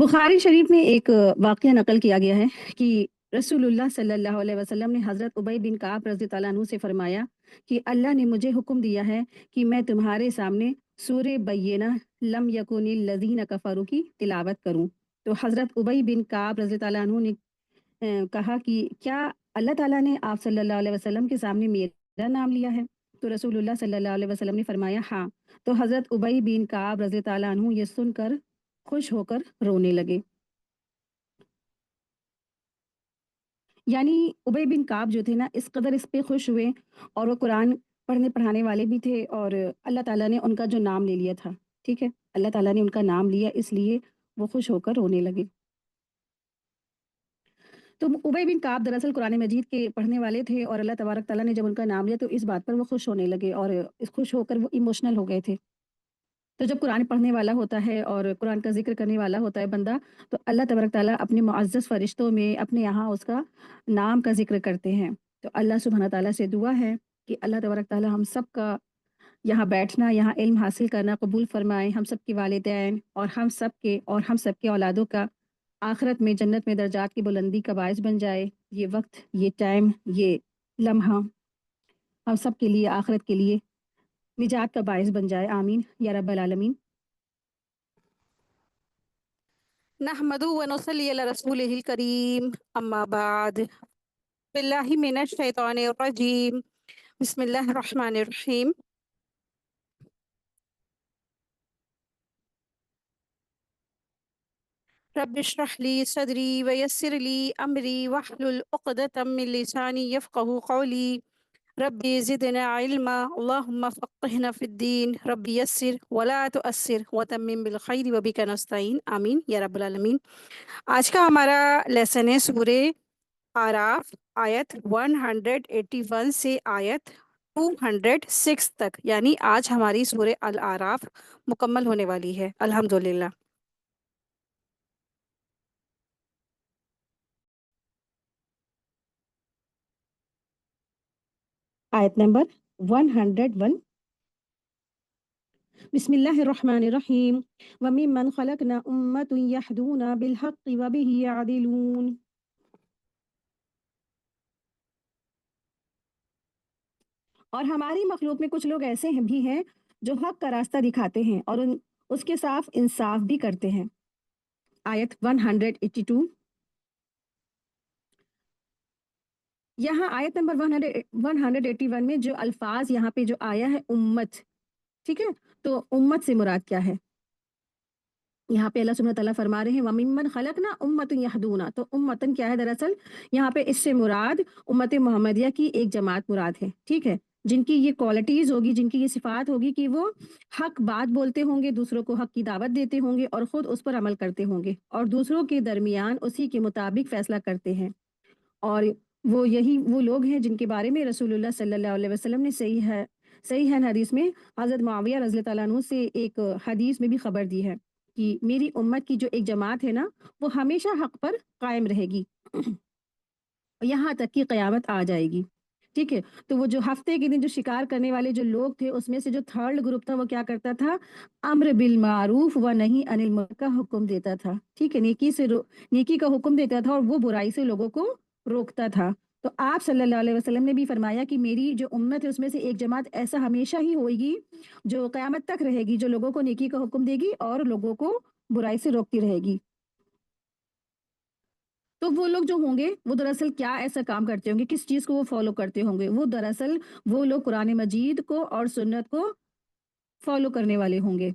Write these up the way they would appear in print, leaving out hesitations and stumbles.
बुखारी शरीफ में एक वाक़या नकल किया गया है कि रसूलुल्लाह सल्लल्लाहु अलैहि वसल्लम ने हज़रत उबई बिन काब रज़ी अल्लाह अन्हु से फरमाया कि अल्लाह ने मुझे हुक्म दिया है कि मैं तुम्हारे सामने सूरे बय्यिना लम यकुनिल लज़ीना कफ़रू की तिलावत करूं। तो हज़रत उबई बिन काब रज़ी अल्लाह अन्हु ने कहा कि क्या अल्लाह ताला ने आप सल्लल्लाहु अलैहि वसल्लम के सामने मेरा नाम लिया है? तो रसूलुल्लाह सल्लल्लाहु अलैहि वसल्लम ने फरमाया हाँ। तो हज़रत उबई बिन काब रज़ी अल्लाह अन्हु ये सुनकर खुश होकर रोने लगे। यानी उबई बिन काब जो थे ना इस कदर इस पे खुश हुए और वो कुरान पढ़ने पढ़ाने वाले भी थे और अल्लाह ताला ने उनका जो नाम ले लिया था। ठीक है, अल्लाह ताला ने उनका नाम लिया इसलिए वो खुश होकर रोने लगे। तो उबई बिन काब दरअसल कुरान मजीद के पढ़ने वाले थे और अल्लाह तबारक ताला ने जब उनका नाम लिया तो इस बात पर वो खुश होने लगे और इस खुश होकर वो इमोशनल हो गए थे। तो जब कुरान पढ़ने वाला होता है और कुरान का ज़िक्र करने वाला होता है बंदा, तो अल्लाह तबारक ताला अपने मुअज़्ज़ज़ फ़रिश्तों में अपने यहाँ उसका नाम का ज़िक्र करते हैं। तो अल्लाह सुब्हाना ताला से दुआ है कि अल्लाह तबारक ताला हम सबका यहाँ बैठना, यहाँ इल्म हासिल करना कबूल फ़रमाए, हम सबके वालिदैन और हम सबके औलादों का आखिरत में जन्नत में दर्जात की बुलंदी का बायस बन जाए। ये वक़्त, ये टाइम, ये लम्हा हम सब के लिए आखिरत के लिए निजात का बायस बन जाए। आमीन या रब्बल आलमीन। नहमदु व नुसल्ली अला रसूलिहिल करीम अम्मा बाद बिल्लाहि मिनश शैतानिर रजीम बिस्मिल्लाहिर रहमानिर रहीम। रब्बिश्रह ली सदरी व यस्सिर ली अमरी वहलुल उक़दतम मिन लिसानी यफ़क़हू क़ौली रब्बी ज़िदना इल्मा अल्लाहुम्मा फ़क़्हिना फ़िद्दीन रब्बी यस्सिर वला तुअस्सिर वतम्मिम बिल खैरि व बिका नस्तईन आमीन या रब्बल आलमीन। आज का हमारा लेसन है सूरे आराफ आयत 181 से आयत 206 तक, यानी आज हमारी सूरे अल आराफ मुकम्मल होने वाली है अल्हम्दुलिल्लाह। आयत नंबर 101। बिस्मिल्लाहिर्रहमानिर्रहीम व मिम्मन खलकना उम्मतुन यहदूना बिल हक़्क़ि व बिही यअदिलून। और हमारी मखलूक में कुछ लोग ऐसे हैं भी हैं जो हक का रास्ता दिखाते हैं और उसके साफ इंसाफ भी करते हैं। आयत 182। यहाँ आयत नंबर 181 में जो अल्फाज यहाँ पे जो आया है उम्मत, ठीक है, तो उम्मत से मुराद क्या है? यहाँ पे अल्लाह सुब्हानहू तआला फरमा रहे हैं वमिम्मन खलकना उम्मतुन यहदूना। तो उम्मतन क्या है? दरअसल यहाँ पे इससे मुराद उम्मत मोहम्मदिया की एक जमात मुराद है। ठीक है, जिनकी ये क्वालिटीज होगी, जिनकी ये सिफात होगी कि वो हक बात बोलते होंगे, दूसरों को हक की दावत देते होंगे और खुद उस पर अमल करते होंगे और दूसरों के दरमियान उसी के मुताबिक फैसला करते हैं। और वो लोग हैं जिनके बारे में रसूलुल्लाह सल्लल्लाहु अलैहि वसल्लम ने सही है हदीस में हज़रत मुआविया रज़ी अल्लाह ताला अन्हु से एक हदीस में भी खबर दी है कि मेरी उम्मत की जो एक जमात है ना, वो हमेशा हक पर कायम रहेगी यहाँ तक कि क़यामत आ जाएगी। ठीक है, तो वो जो हफ्ते के दिन जो शिकार करने वाले जो लोग थे उसमें से जो थर्ड ग्रुप था वो क्या करता था? अम्र बिल मारूफ व नही अनिल मुनकर का हुक्म देता था। ठीक है, नेकी का हुक्म देता था और वो बुराई से लोगों को रोकता था। तो आप सल्लल्लाहु अलैहि वसल्लम ने भी फरमाया कि मेरी जो उम्मत है उसमें से एक जमात ऐसा हमेशा ही होएगी जो क़यामत तक रहेगी, जो लोगों को नेकी का हुक्म देगी और लोगों को बुराई से रोकती रहेगी। तो वो लोग जो होंगे वो दरअसल क्या ऐसा काम करते होंगे, किस चीज़ को वो फ़ॉलो करते होंगे? वो दरअसल वो लोग कुरान मजीद को और सुन्नत को फ़ॉलो करने वाले होंगे।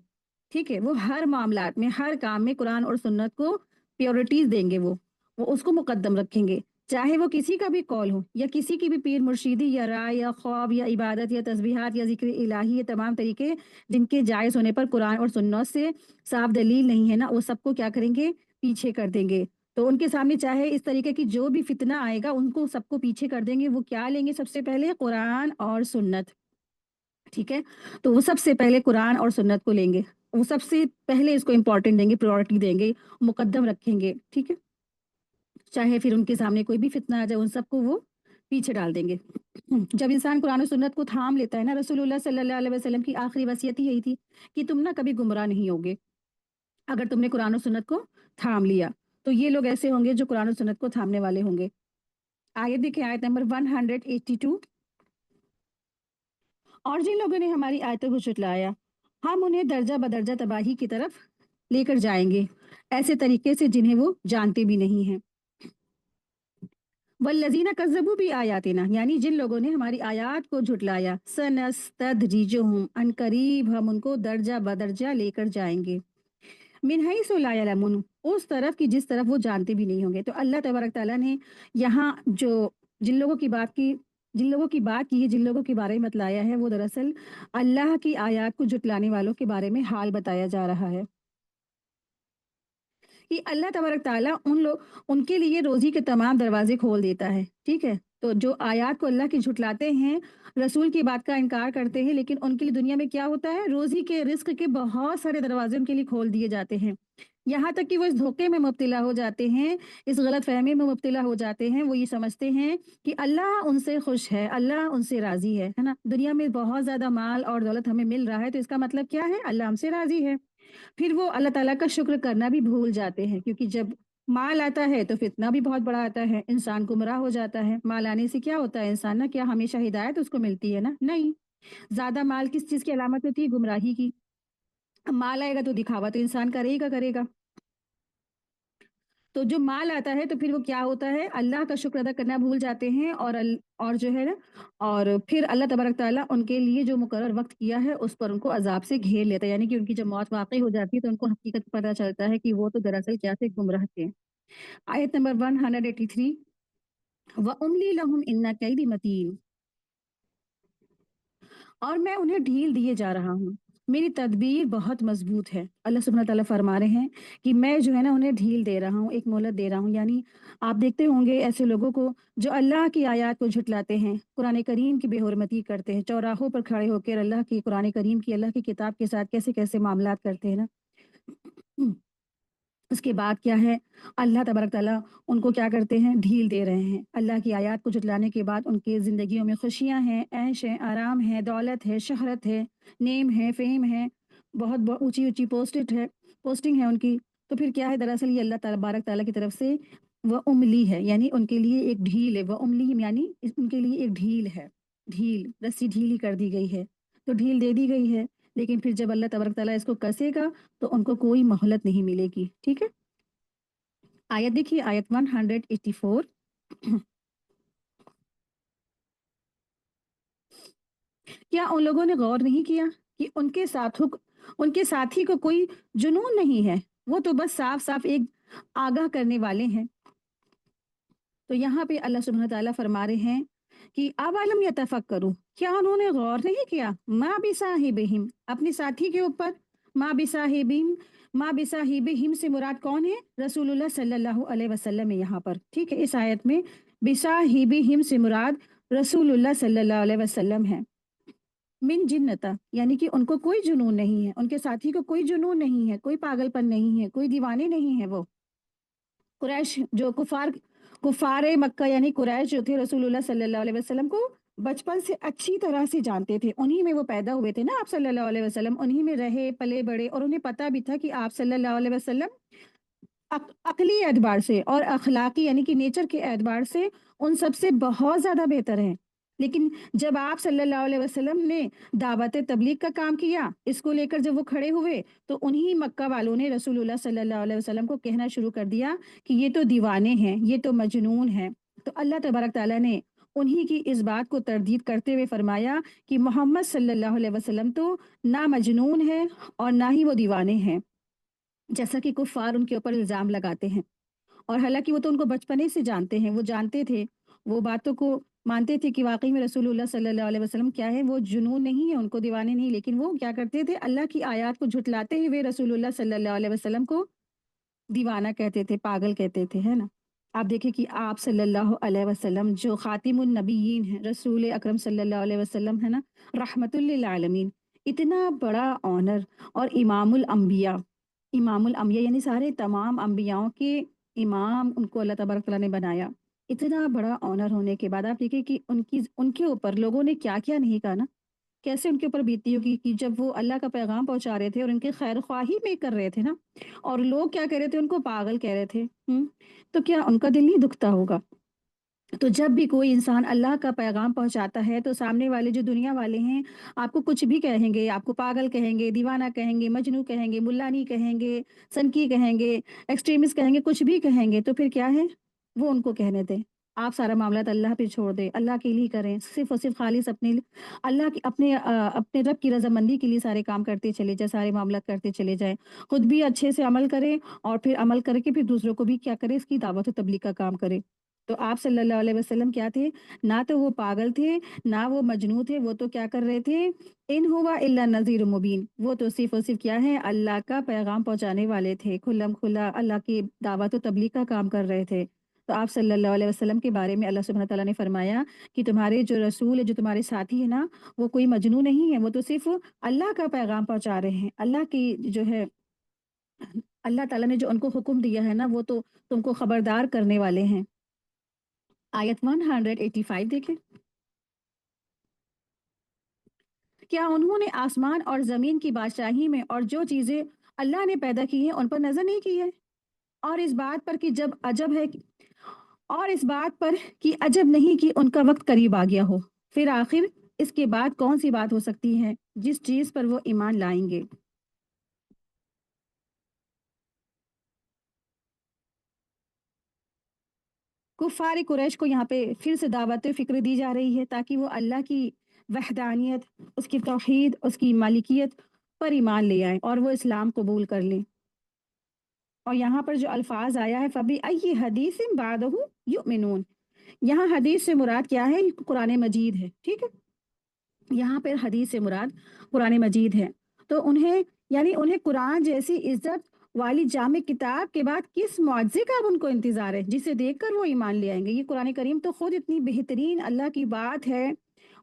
ठीक है? वो हर मामलात में, हर काम में कुरान और सुन्नत को प्रायोरिटीज़ देंगे वो उसको मुकद्दम रखेंगे। चाहे वो किसी का भी कौल हो या किसी की भी पीर मुर्शिदी या राय या ख्वाब या इबादत या तस्बीहात या ज़िक्र इलाही, ये तमाम तरीके जिनके जायज़ होने पर कुरान और सुन्नत से साफ दलील नहीं है ना, वो सबको क्या करेंगे? पीछे कर देंगे। तो उनके सामने चाहे इस तरीके की जो भी फितना आएगा, उनको सबको पीछे कर देंगे। वो क्या लेंगे सबसे पहले? कुरान और सुन्नत। ठीक है? तो वो सबसे पहले कुरान और सुन्नत को लेंगे। वो सबसे पहले इसको इम्पोर्टेंट देंगे, प्रायोरिटी देंगे, मुकद्दम रखेंगे। ठीक है? चाहे फिर उनके सामने कोई भी फितना आ जाए, उन सबको वो पीछे डाल देंगे। जब इंसान कुरान और सुन्नत को थाम लेता है ना, रसूलुल्लाह सल्लल्लाहु अलैहि वसल्लम की आखिरी वसीयत ही यही थी कि तुम ना कभी गुमराह नहीं होगे। अगर तुमने कुरान और सुन्नत को थाम लिया, तो ये लोग ऐसे होंगे जो कुरान और सुन्नत को थामने वाले होंगे। आयत देखिए, आयत नंबर 182। और जिन लोगों ने हमारी आयतों को झुटलाया, हम उन्हें दर्जा बदर्जा तबाही की तरफ लेकर जाएंगे, ऐसे तरीके से जिन्हें वो जानते भी नहीं हैं। वल्लज़ीना कज़्ज़बू भी आयातिना, यानी जिन लोगों ने हमारी आयात को झुटलाया, सनस्तदरिजुहुम, अनकरीब हम उनको दर्जा बदर्जा लेकर जाएंगे, मिन हैसु ला यअलमून, उस तरफ की जिस तरफ वो जानते भी नहीं होंगे। तो अल्लाह तबारक ताला ने यहाँ जो जिन लोगों की बात की जिन लोगों की बात की है, जिन लोगों के बारे में बतलाया है, वो दरअसल अल्लाह की आयत को झुटलाने वालों के बारे में हाल बताया जा रहा है कि अल्लाह तबारक ताला उनके लिए रोज़ी के तमाम दरवाज़े खोल देता है, ठीक है? तो जो आयत को अल्लाह की झुटलाते हैं, रसूल की बात का इनकार करते हैं, लेकिन उनके लिए दुनिया में क्या होता है, रोज़ी के, रिज़्क के बहुत सारे दरवाज़े उनके लिए खोल दिए जाते हैं। यहाँ तक कि वो इस धोखे में मुब्तला हो जाते हैं, इस गलतफ़हमी में मुब्तला हो जाते हैं, वो ये समझते हैं कि अल्लाह उनसे खुश है, अल्लाह उनसे राज़ी है ना? दुनिया में बहुत ज़्यादा माल और दौलत हमें मिल रहा है, तो इसका मतलब क्या है? अल्लाह हमसे राज़ी है। फिर वो अल्लाह ताला का शुक्र करना भी भूल जाते हैं, क्योंकि जब माल आता है तो फितना भी बहुत बड़ा आता है, इंसान गुमराह हो जाता है। माल आने से क्या होता है, इंसान ना क्या हमेशा हिदायत उसको मिलती है ना? नहीं। ज़्यादा माल किस चीज़ की अलामत होती है? गुमराही की। अब माल आएगा तो दिखावा तो इंसान करेगा करेगा। तो जो माल आता है तो फिर वो क्या होता है, अल्लाह का शुक्र अदा करना भूल जाते हैं, और जो है ना, और फिर अल्लाह तबारक ताला उनके लिए जो मुकर्रर वक़्त किया है उस पर उनको अज़ाब से घेर लेता है। यानी कि उनकी जब मौत वाक़ई हो जाती है तो उनको हकीकत पता चलता है कि वो तो दरअसल क्या थे, गुमराह थे। आयत नंबर 183, व उमली लहुम इन्ना कैदी मतीन, और मैं उन्हें ढील दिए जा रहा हूँ, मेरी तदबीर बहुत मजबूत है। अल्लाह सुब्हानहू तआला फरमा रहे हैं कि मैं जो है ना उन्हें ढील दे रहा हूँ, एक मोहलत दे रहा हूँ। यानी आप देखते होंगे ऐसे लोगों को जो अल्लाह की आयत को झुटलाते हैं, कुरान करीम की बेहुरमती करते हैं, चौराहों पर खड़े होकर अल्लाह की कुरान करीम की, अल्लाह की किताब के साथ कैसे कैसे मामलात करते हैं ना। उसके बाद क्या है, अल्लाह तबारक ताला उनको क्या करते हैं, ढील दे रहे हैं। अल्लाह की आयत को झुटलाने के बाद उनकी ज़िंदगियों में खुशियाँ हैं, ऐश है, आराम है, दौलत है, शोहरत है, नेम है, फ़ेम है, बहुत ऊँची-ऊँची पोस्टिंग है उनकी। तो फिर क्या है, दरअसल ये अल्लाह तबारक ताला की तरफ से व उमली है, यानी उनके लिए एक ढील है। व उमली यानी उनके लिए एक ढील है, ढील, रस्सी ढीली कर दी गई है। तो ढील दे दी गई है, लेकिन फिर जब अल्लाह तबारक ताला इसको कसेगा तो उनको कोई मोहलत नहीं मिलेगी, ठीक है? आयत देखिए, आयत 184। क्या उन लोगों ने गौर नहीं किया कि उनके साथी को कोई जुनून नहीं है, वो तो बस साफ साफ एक आगाह करने वाले हैं। तो यहाँ पे अल्लाह सुब्हानहू तआला फरमा रहे हैं कि अवलम यतफक्करू, क्या उन्होंने गौर नहीं किया, माँ बिसाहिबिहिम, अपने साथी के ऊपर। माँ बिसाहिबिहिम, माँ बिसाहिबिहिम से मुराद कौन है, रसूलुल्लाह सल्लल्लाहु अलैहि वसल्लम है यहाँ पर, ठीक है? इस आयत में बिसाहिबिहिम से मुराद रसूलुल्लाह सल्लल्लाहु अलैहि वसल्लम है। मिन जिन्नता, यानी कि उनको कोई जुनून नहीं है, उनके साथी को कोई जुनून नहीं है, कोई पागलपन नहीं है, कोई दीवाने नहीं है। वो कुरैश जो कुफारे मक्का यानी कुरैश जो थे, रसूलुल्लाह सल्लल्लाहु अलैहि वसल्लम को बचपन से अच्छी तरह से जानते थे। उन्हीं में वो पैदा हुए थे ना, आप सल्लल्लाहु अलैहि वसल्लम, उन्हीं में रहे पले बड़े, और उन्हें पता भी था कि आप सल्लल्लाहु अलैहि वसल्लम अकली एतबार से और अखलाकी यानी कि नेचर के एतबार से उन सबसे बहुत ज़्यादा बेहतर हैं। लेकिन जब आप सल्लल्लाहु अलैहि वसल्लम ने दावत तबलीग का काम किया, इसको लेकर जब वो खड़े हुए, तो उन्हीं मक्का वालों ने रसूलुल्लाह सल्लल्लाहु अलैहि वसल्लम को कहना शुरू कर दिया कि ये तो दीवाने हैं, ये तो मजनून हैं। तो अल्लाह तबारक ताला ने उन्हीं की इस बात को तरदीद करते हुए फरमाया कि मोहम्मद सल्लल्लाहु अलैहि वसल्लम तो ना मजनून है और ना ही वो दीवाने हैं, जैसा कि कुफ़ार उनके ऊपर इल्ज़ाम लगाते हैं। और हालाँकि वो तो उनको बचपने से जानते हैं, वो जानते थे, वो बातों को मानते थे कि वाक़ई में रसूलुल्लाह सल्लल्लाहु अलैहि वसल्लम क्या है, वो जुनून नहीं है, उनको दीवाने नहीं, लेकिन वो क्या करते थे, अल्लाह की आयत को झुठलाते हुए रसूलुल्लाह सल्लल्लाहु अलैहि वसल्लम को दीवाना कहते थे, पागल कहते थे, है ना? आप देखिए कि आप सल्लल्लाहु अलैहि वसल्लम जो खातिमुन नबिय्यीन हैं, रसूल अकरम सल्लल्लाहु अलैहि वसल्लम है ना, रहमतुल लिल आलमीन, इतना बड़ा ऑनर, और इमामुल अंबिया यानी सारे तमाम अंबियाओं के इमाम उनको अल्लाह तबारक तआला ने बनाया। इतना बड़ा ऑनर होने के बाद आप देखिए कि उनके ऊपर लोगों ने क्या-क्या नहीं कहा ना, कैसे उनके ऊपर बीतती होगी कि जब वो अल्लाह का पैगाम पहुँचा रहे थे और उनके खैर ख्वाही में कर रहे थे ना, और लोग क्या कह रहे थे, उनको पागल कह रहे थे। तो क्या उनका दिल नहीं दुखता होगा? तो जब भी कोई इंसान अल्लाह का पैगाम पहुँचाता है, तो सामने वाले जो दुनिया वाले हैं, आपको कुछ भी कहेंगे, आपको पागल कहेंगे, दीवाना कहेंगे, मजनू कहेंगे, मुल्लानी कहेंगे, सनकी कहेंगे, एक्सट्रीमिस्ट कहेंगे, कुछ भी कहेंगे, तो फिर क्या है? वो उनको कहने दें। आप सारा मामला तो अल्लाह पे छोड़ दें, अल्लाह के लिए करें, सिर्फ़ और सिर्फ़ खालिस अल्लाह की अपने रब की रज़ामंदी के लिए सारे काम करते चले जाएँ, सारे मामला करते चले जाएँ। खुद भी अच्छे से अमल करें और फिर अमल करके फिर दूसरों को भी क्या करें, इसकी दावत और तबलीग का काम करें। तो आप सल्लल्लाहु अलैहि वसल्लम क्या थे? ना तो वो पागल थे, ना वो मजनू थे, वो तो क्या कर रहे थे? इन हुआ इल्ला नज़ीरुम मुबीन। वो तो सिर्फ़ और सिर्फ़ क्या है? अल्लाह का पैगाम पहुँचाने वाले थे। खुल्लम खुल्ला अल्लाह की दावत व तबलीग का काम कर रहे थे। तो आप सल्लल्लाहु अलैहि वसल्लम के बारे में अल्लाह सुब्हानहू तआला ने फ़रमाया कि तुम्हारे जो रसूल है, जो तुम्हारे साथी है ना, वो कोई मजनू नहीं है, वो तो सिर्फ़ अल्लाह का पैगाम पहुँचा रहे हैं। अल्लाह की जो है अल्लाह ताला ने जो उनको हुक्म दिया है ना, वो तो तुमको खबरदार करने वाले हैं। आयत 185 देखें। क्या उन्होंने आसमान और ज़मीन की बादशाही में और जो चीज़ें अल्लाह ने पैदा की हैं, उन पर नज़र नहीं की है? और इस बात पर कि जब अजब है और इस बात पर कि अजब नहीं कि उनका वक़्त करीब आ गया हो। फिर आखिर इसके बाद कौन-सी बात हो सकती है, जिस चीज़ पर वो ईमान लाएँगे? कुफ़ार कुरैश को यहाँ पे फिर से दावत फ़िक्र दी जा रही है ताकि वो अल्लाह की वहदानियत, उसकी तौहीद, उसकी मालिकियत पर ईमान ले आएँ और वो इस्लाम कबूल कर लें। और यहाँ पर जो अल्फ़ाज़ आया है फ़बी अय्यि हदीसिन बादहु युमिनून, यहाँ हदीस से मुराद क्या है? कुरान मजीद है, ठीक है? यहाँ पर हदीस से मुराद कुरान मजीद है। तो उन्हें यानी उन्हें कुरान जैसी इज़्ज़त वाली जामिक किताब के बाद किस मुआज़े का अब उनको इंतज़ार है, जिसे देखकर वो ईमान ले आएँगे। ये कुरान करीम तो खुद इतनी बेहतरीन अल्लाह की बात है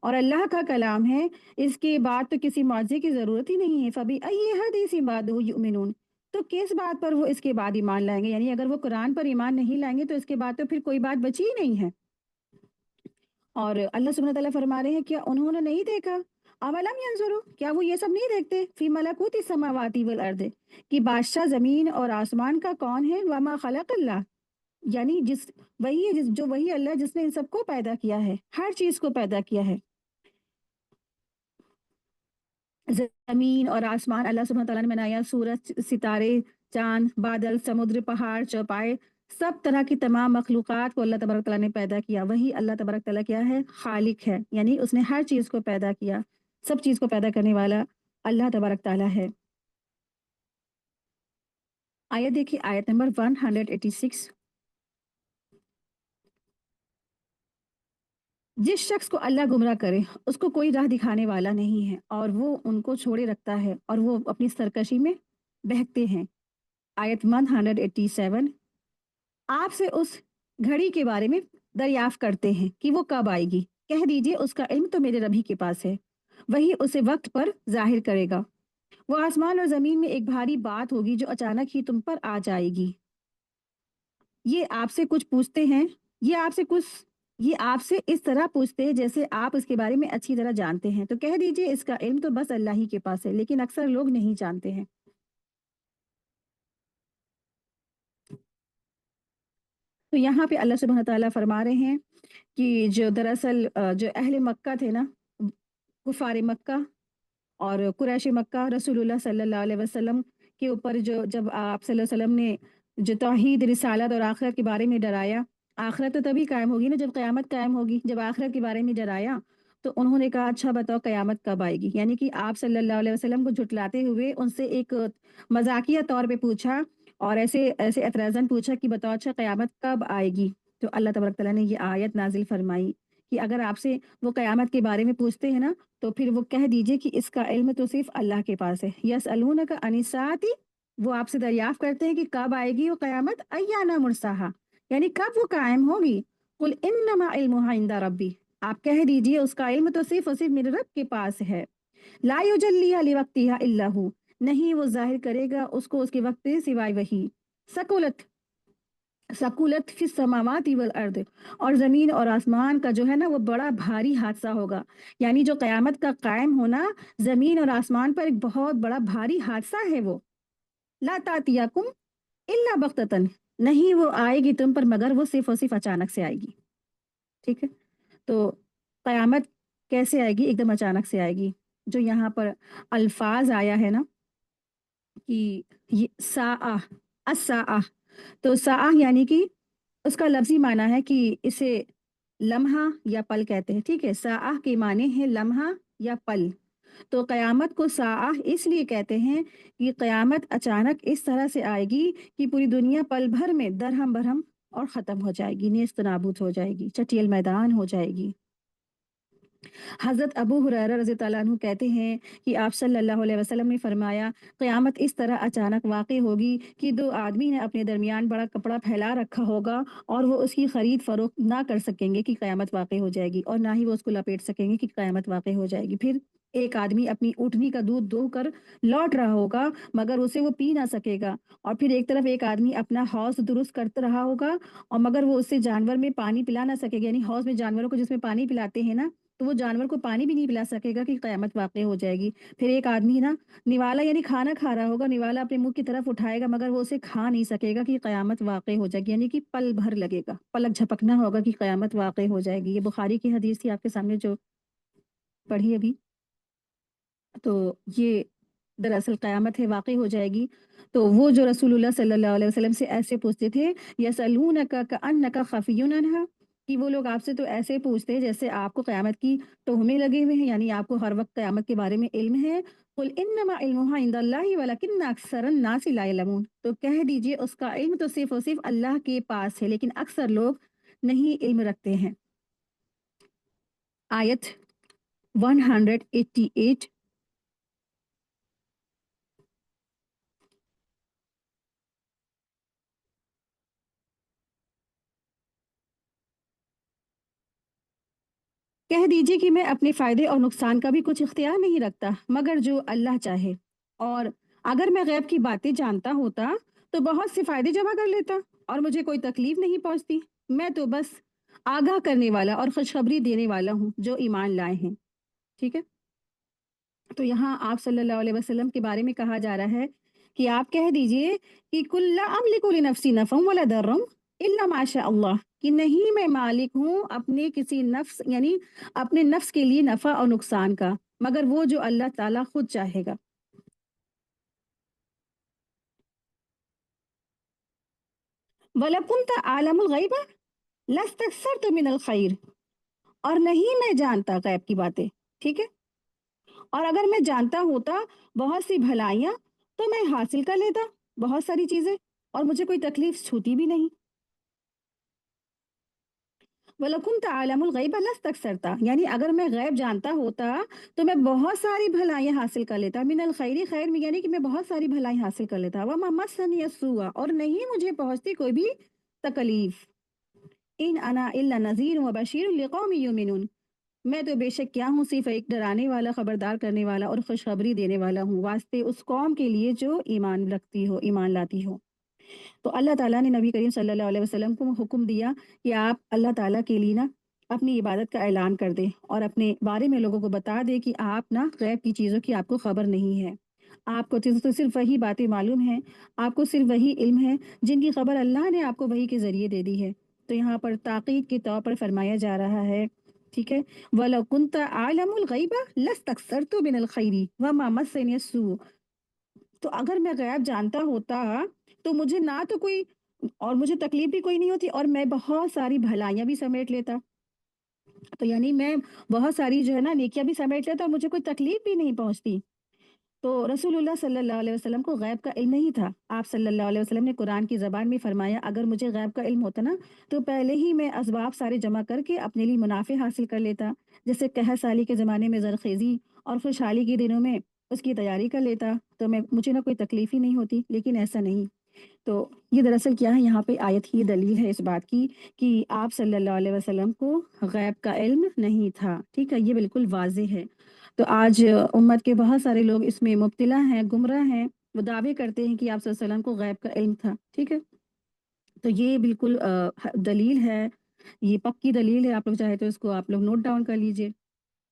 और अल्लाह का कलाम है, इसके बाद तो किसी मुआज़े की ज़रूरत ही नहीं है। फ़बी अय्यि हदीसिन बादहु युमिनून, तो किस बात पर वो इसके बाद ईमान लाएँगे? यानी अगर वो कुरान पर ईमान नहीं लाएँगे तो इसके बाद तो फिर कोई बात बची ही नहीं है। और अल्लाह सुब्हानहू तआला फरमा रहे हैं, क्या उन्होंने नहीं देखा? अवलम यंज़ुरू, क्या वो ये सब नहीं देखते? फ़ी मलकूति समावाति वल अर्द, कि बादशाह ज़मीन और आसमान का कौन है? वमा खलक़ल्लाह, यानी जो वही अल्लाह जिसने इन सबको पैदा किया है, हर चीज़ को पैदा किया है। ज़मीन और आसमान अल्लाह सुब्हानहू तआला ने बनाया, सूरज, सितारे, चाँद, बादल, समुद्र, पहाड़, चौपाए, सब तरह की तमाम मखलूक़ात को अल्लाह तबारक तआला ने पैदा किया। वही अल्लाह तबारक तआला क्या है? ख़ालिक है, यानी उसने हर चीज़ को पैदा किया। सब चीज़ को पैदा करने वाला अल्लाह तबारक तआला है। आयत देखिए, आयत नंबर 186। जिस शख्स को अल्लाह गुमराह करे, उसको कोई राह दिखाने वाला नहीं है और वो उनको छोड़े रखता है और वो अपनी सरकशी में बहकते हैं। आयत 187। आपसे उस घड़ी के बारे में दरियाफ्त करते हैं कि वो कब आएगी। कह दीजिए उसका इल्म तो मेरे रब ही के पास है, वही उसे वक्त पर जाहिर करेगा। वो आसमान और जमीन में एक भारी बात होगी जो अचानक ही तुम पर आ जाएगी। ये आपसे कुछ पूछते हैं ये आपसे कुछ ये आपसे इस तरह पूछते हैं जैसे आप इसके बारे में अच्छी तरह जानते हैं, तो कह दीजिए इसका इल्म तो बस अल्लाह ही के पास है, लेकिन अक्सर लोग नहीं जानते हैं। तो यहाँ पे अल्लाह सुब्हानहू तआला फरमा रहे हैं कि जो दरअसल जो अहले मक्का थे ना, कुफ़ार मक्का और कुरैश मक्का रसूलुल्लाह सल्लल्लाहु अलैहि वसल्लम के ऊपर जो जब आप सल्लल्लाहु अलैहि वसल्लम ने जो तौहीद, रिसालत और आखिरत के बारे में डराया, आखिरत तो तभी कायम होगी ना जब क़यामत कायम होगी। जब आखिरत के बारे में डराया तो उन्होंने कहा अच्छा बताओ क़यामत कब आएगी? यानी कि आप सल्लल्लाहु अलैहि वसल्लम को झुठलाते हुए उनसे एक मज़ाकिया तौर पे पूछा और ऐसे ऐसे एतराज़न पूछा कि बताओ अच्छा क़यामत कब आएगी? तो अल्लाह तबारक तआला ने ये आयत नाज़िल फ़रमाई कि अगर आपसे वो क़यामत के बारे में पूछते हैं ना, तो फिर वो कह दीजिए कि इसका इल्म तो सिर्फ़ अल्लाह के पास है। यसअलूनका अनिस्साअति, वो आपसे दरियाफ़्त करते हैं कि कब आएगी वो क़यामत, अय्याना मुर्साहा, यानी कब वो कायम होगी। कुल इन्नमा इल्मुहा इंदा रब्बी, आप कह दीजिए उसका इल्म तो सिर्फ़ और सिर्फ़ मेरे रब के पास है। ला युजल्लिहा लिवक्तिहा इल्ला हु, नहीं वो ज़ाहिर करेगा उसको उसके वक़्त से सिवाय वही। सकुलत सकुलत फी समावाति वल अर्द, और ज़मीन और आसमान का जो है ना वो बड़ा भारी हादसा होगा। यानी जो क़यामत का कायम होना ज़मीन और आसमान पर एक बहुत बड़ा भारी हादसा है वो। ला तातियाकुम इल्ला बग़्ततन, नहीं वो आएगी तुम पर मगर वो सिर्फ़ और सिर्फ़ अचानक से आएगी। ठीक है? तो क़यामत कैसे आएगी? एकदम अचानक से आएगी। जो यहाँ पर अल्फ़ाज़ आया है ना कि ये साआ, अस्साआ, तो साआ यानी कि उसका लफ्ज़ी माना है कि इसे लम्हा या पल कहते हैं, ठीक है? साआ के माने हैं लम्हा या पल। तो क़यामत को साआ इसलिए कहते हैं कि क़यामत अचानक इस तरह से आएगी कि पूरी दुनिया पल भर में दरहम-बरहम और ख़त्म हो जाएगी, नेस्त-नाबूद हो जाएगी, चटियल मैदान हो जाएगी। हज़रत अबू हुरैरा रज़ी अल्लाह अन्हु कहते हैं कि आप सल्लल्लाहु अलैहि वसल्लम ने फरमाया, क़यामत इस तरह अचानक वाक़ई होगी कि 2 आदमी ने अपने दरमियान बड़ा कपड़ा फैला रखा होगा और वो उसकी खरीद फ़रोख्त ना कर सकेंगे कि क़यामत वाक़ई हो जाएगी, और ना ही वो उसको लपेट सकेंगे कि क़यामत वाक़ई हो जाएगी। फिर एक आदमी अपनी ऊँटनी का दूध दोहकर लौट रहा होगा मगर उसे वो पी ना सकेगा, और फिर एक तरफ एक आदमी अपना हौज़ दुरुस्त करता रहा होगा और मगर वो उससे जानवर में पानी पिला ना सकेगा, यानी हौज़ में जानवरों को जिसमें पानी पिलाते हैं ना, तो वो जानवर को पानी भी नहीं पिला सकेगा कि क़यामत वाक़ई हो जाएगी। फिर एक आदमी ना निवाला यानी खाना खा रहा होगा, निवाला अपने मुँह की तरफ उठाएगा मगर वो उसे खा नहीं सकेगा कि क़यामत वाक़ई हो जाएगी, यानी कि पल भर लगेगा, पलक झपकना होगा कि क़यामत वाक़ई हो जाएगी। ये बुखारी की हदीस थी आपके सामने जो पढ़ी अभी। तो ये दरअसल क़यामत है, वाक़ई हो जाएगी। तो वो जो रसूलुल्लाह सल्लल्लाहु अलैहि वसल्लम से ऐसे पूछते थे, यसअलूनका कअन्नका खफ़ियुन अन्हा, कि वो लोग आपसे तो ऐसे पूछते हैं जैसे आपको क़यामत की तोहमे लगे हुए हैं, यानी आपको हर वक़्त क़यामत के बारे में इल्म है। कुल इन्नमा इल्मुहा इंदल्लाहि वलकिन्न अक्सरन नासि ला यअलमून, तो कह दीजिए उसका इल्म तो सिर्फ़ और सिर्फ़ अल्लाह के पास है, लेकिन अक्सर लोग नहीं इल्म रखते हैं। आयत 188, कह दीजिए कि मैं अपने फ़ायदे और नुकसान का भी कुछ इख्तियार नहीं रखता मगर जो अल्लाह चाहे, और अगर मैं गैब की बातें जानता होता तो बहुत से फ़ायदे जमा कर लेता और मुझे कोई तकलीफ नहीं पहुंचती। मैं तो बस आगाह करने वाला और खुशखबरी देने वाला हूँ जो ईमान लाए हैं। ठीक है? तो यहाँ आप सल्लल्लाहु अलैहि वसल्लम के बारे में कहा जा रहा है कि आप कह दीजिए कि कुल ला अमलिकु लिनफ्सी नफ़अन वला दर्रम इल्ला माशा अल्लाह, कि नहीं मैं मालिक हूँ अपने किसी नफ्स यानी अपने नफ्स के लिए नफ़ा और नुकसान का, मगर वो जो अल्लाह ताला खुद चाहेगा। वला कुन्त आलमुल गैब लस्तक्सरतु मिनल खैर, और नहीं मैं जानता गैब की बातें। ठीक है? और अगर मैं जानता होता बहुत सी भलाइयाँ तो मैं हासिल कर लेता बहुत सारी चीज़ें, और मुझे कोई तकलीफ छूती भी नहीं। वलो कुन्त आलमुल गैब लस्तक्सरता, यानी अगर मैं गैब जानता होता तो मैं बहुत सारी भलाइयाँ हासिल कर लेता। मिनल खैरी, खैर में यानी कि मैं बहुत सारी भलाई हासिल कर लेता। वमा मस्सनी अस्सुअ, और नहीं मुझे पहुँचती कोई भी तकलीफ। इन अना इल्ला नज़ीर व बशीर लिकौम युमिनून, मैं तो बेशक क्या हूँ सिर्फ एक डराने वाला, खबरदार करने वाला और खुशखबरी देने वाला हूँ वास्ते उस कौम के लिए जो ईमान रखती हो, ईमान लाती हो। तो अल्लाह ताला ने नबी करीम सल्लल्लाहु अलैहि वसल्लम को हुक्म दिया कि आप अल्लाह ताला के लिए ना अपनी इबादत का ऐलान कर दें और अपने बारे में लोगों को बता दें कि आप ना गैब की चीज़ों की आपको खबर नहीं है। आपको तो सिर्फ वही बातें मालूम हैं, आपको सिर्फ वही इल्म है जिनकी खबर अल्लाह ने आपको वही के ज़रिए दे दी है। तो यहाँ पर ताक़ीद के तौर पर फरमाया जा रहा है, ठीक है? वलो कुन्त आलमुल गैब लस्तक्सरतु मिनल खैरी वमा मस्सनी अस्सू, तो अगर मैं गैब जानता होता तो मुझे ना तो कोई और मुझे तकलीफ भी कोई नहीं होती और मैं बहुत सारी भलाइयाँ भी समेट लेता। तो यानी मैं बहुत सारी जो है ना नेकियाँ भी समेट लेता और मुझे कोई तकलीफ भी नहीं पहुँचती। तो रसूलुल्लाह सल्लल्लाहु अलैहि वसल्लम को गैब का इल्म नहीं था। आप सल्लल्लाहु अलैहि वसल्लम ने कुरान की ज़बान में फरमाया, अगर मुझे गैब का इल्म होता ना तो पहले ही मैं असबाब सारे जमा करके अपने लिए मुनाफ़े हासिल कर लेता। जैसे कहत साली के ज़माने में ज़रख़ेज़ी और खुशहाली के दिनों में उसकी तैयारी कर लेता, तो मैं मुझे ना कोई तकलीफ़ ही नहीं होती, लेकिन ऐसा नहीं। तो ये दरअसल क्या है, यहाँ पे आयत की दलील है इस बात की कि आप सल्लल्लाहु अलैहि वसल्लम को गैब का इल्म नहीं था। ठीक है? ये बिल्कुल वाज़ेह है। तो आज उम्मत के बहुत सारे लोग इसमें मुब्तिला हैं, गुमराह हैं। वो दावे करते हैं कि आप सल्लल्लाहु अलैहि वसल्लम को गैब का इल्म था। ठीक है? तो ये बिल्कुल दलील है, ये पक्की दलील है, आप लोग चाहे तो इसको आप लोग नोट डाउन कर लीजिए।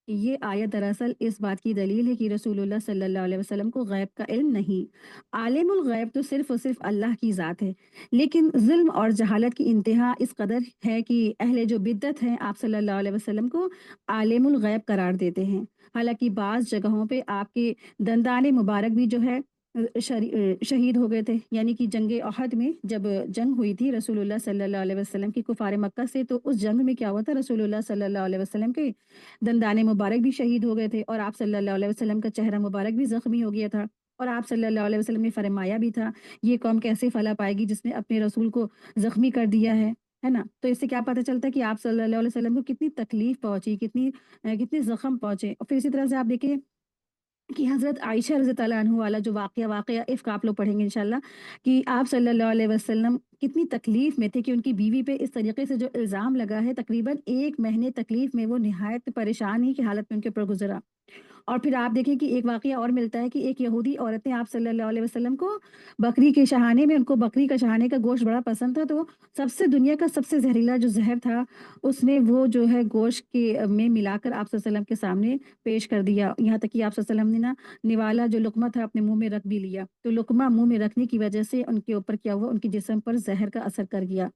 ये आयत दरअसल इस बात की दलील है कि रसूलुल्लाह सल्लल्लाहु अलैहि वसल्लम को गैब का इल्म नहीं। आलिमुल गैब तो सिर्फ़ और सिर्फ़ अल्लाह की ज़ात है। लेकिन ज़ुल्म और जहालत की इंतहा इस कदर है कि अहले जो बिद्दत हैं आप सल्लल्लाहु अलैहि वसल्लम को आलिमुल गैब करार देते हैं। हालाँकि बाज़ जगहों पे आपके दंदाने मुबारक भी जो है शहीद हो गए थे। यानी कि जंग अहद में जब जंग हुई थी रसूलुल्लाह सल्लल्लाहु अलैहि वसल्लम की कुफ़ार मक्का से, तो उस जंग में क्या हुआ था, रसूलुल्लाह सल्लल्लाहु अलैहि वसल्लम के दंदाने मुबारक भी शहीद हो गए थे और आप सल्लल्लाहु अलैहि वसल्लम का चेहरा मुबारक भी ज़ख्मी हो गया था। और आप सल्लल्लाहु अलैहि वसल्लम ने फरमाया भी था, ये कौम कैसे फला पाएगी जिसने अपने रसूल को ज़ख्मी कर दिया है ना? तो इससे क्या पता चलता है कि आप सल्लल्लाहु अलैहि वसल्लम को कितनी तकलीफ़ पहुँची, कितने ज़ख्म पहुँचे। और फिर इसी तरह से आप देखिए कि हज़रत आयशा रज़ी अल्लाह अन्हा वाला जो वाक़या इफ़्क आप लोग पढ़ेंगे इंशाल्लाह, कि आप सल्लल्लाहु अलैहि वसल्लम कितनी तकलीफ़ में थे कि उनकी बीवी पे इस तरीके से जो इल्ज़ाम लगा है, तकरीबन 1 महीने तकलीफ़ में वो निहायत परेशानी की हालत में उनके ऊपर गुज़रा। और फिर आप देखें कि एक वाक़या और मिलता है कि एक यहूदी औरत ने आप सल्लल्लाहु अलैहि वसल्लम को बकरी के शहाने में, उनको बकरी का शहाने का गोश्त बड़ा पसंद था, तो सबसे दुनिया का सबसे ज़हरीला जो ज़हर था, उसने वो जो है गोश्त के में मिलाकर आप वसल्लम के सामने पेश कर दिया। यहाँ तक कि आप वसल्लम ने ना निवाला जो लुक़मा था अपने मुँह में रख भी लिया। तो लुक़मा मुँह में रखने की वज़ह से उनके ऊपर क्या हुआ, उनके जिस्म पर ज़हर का असर कर गया।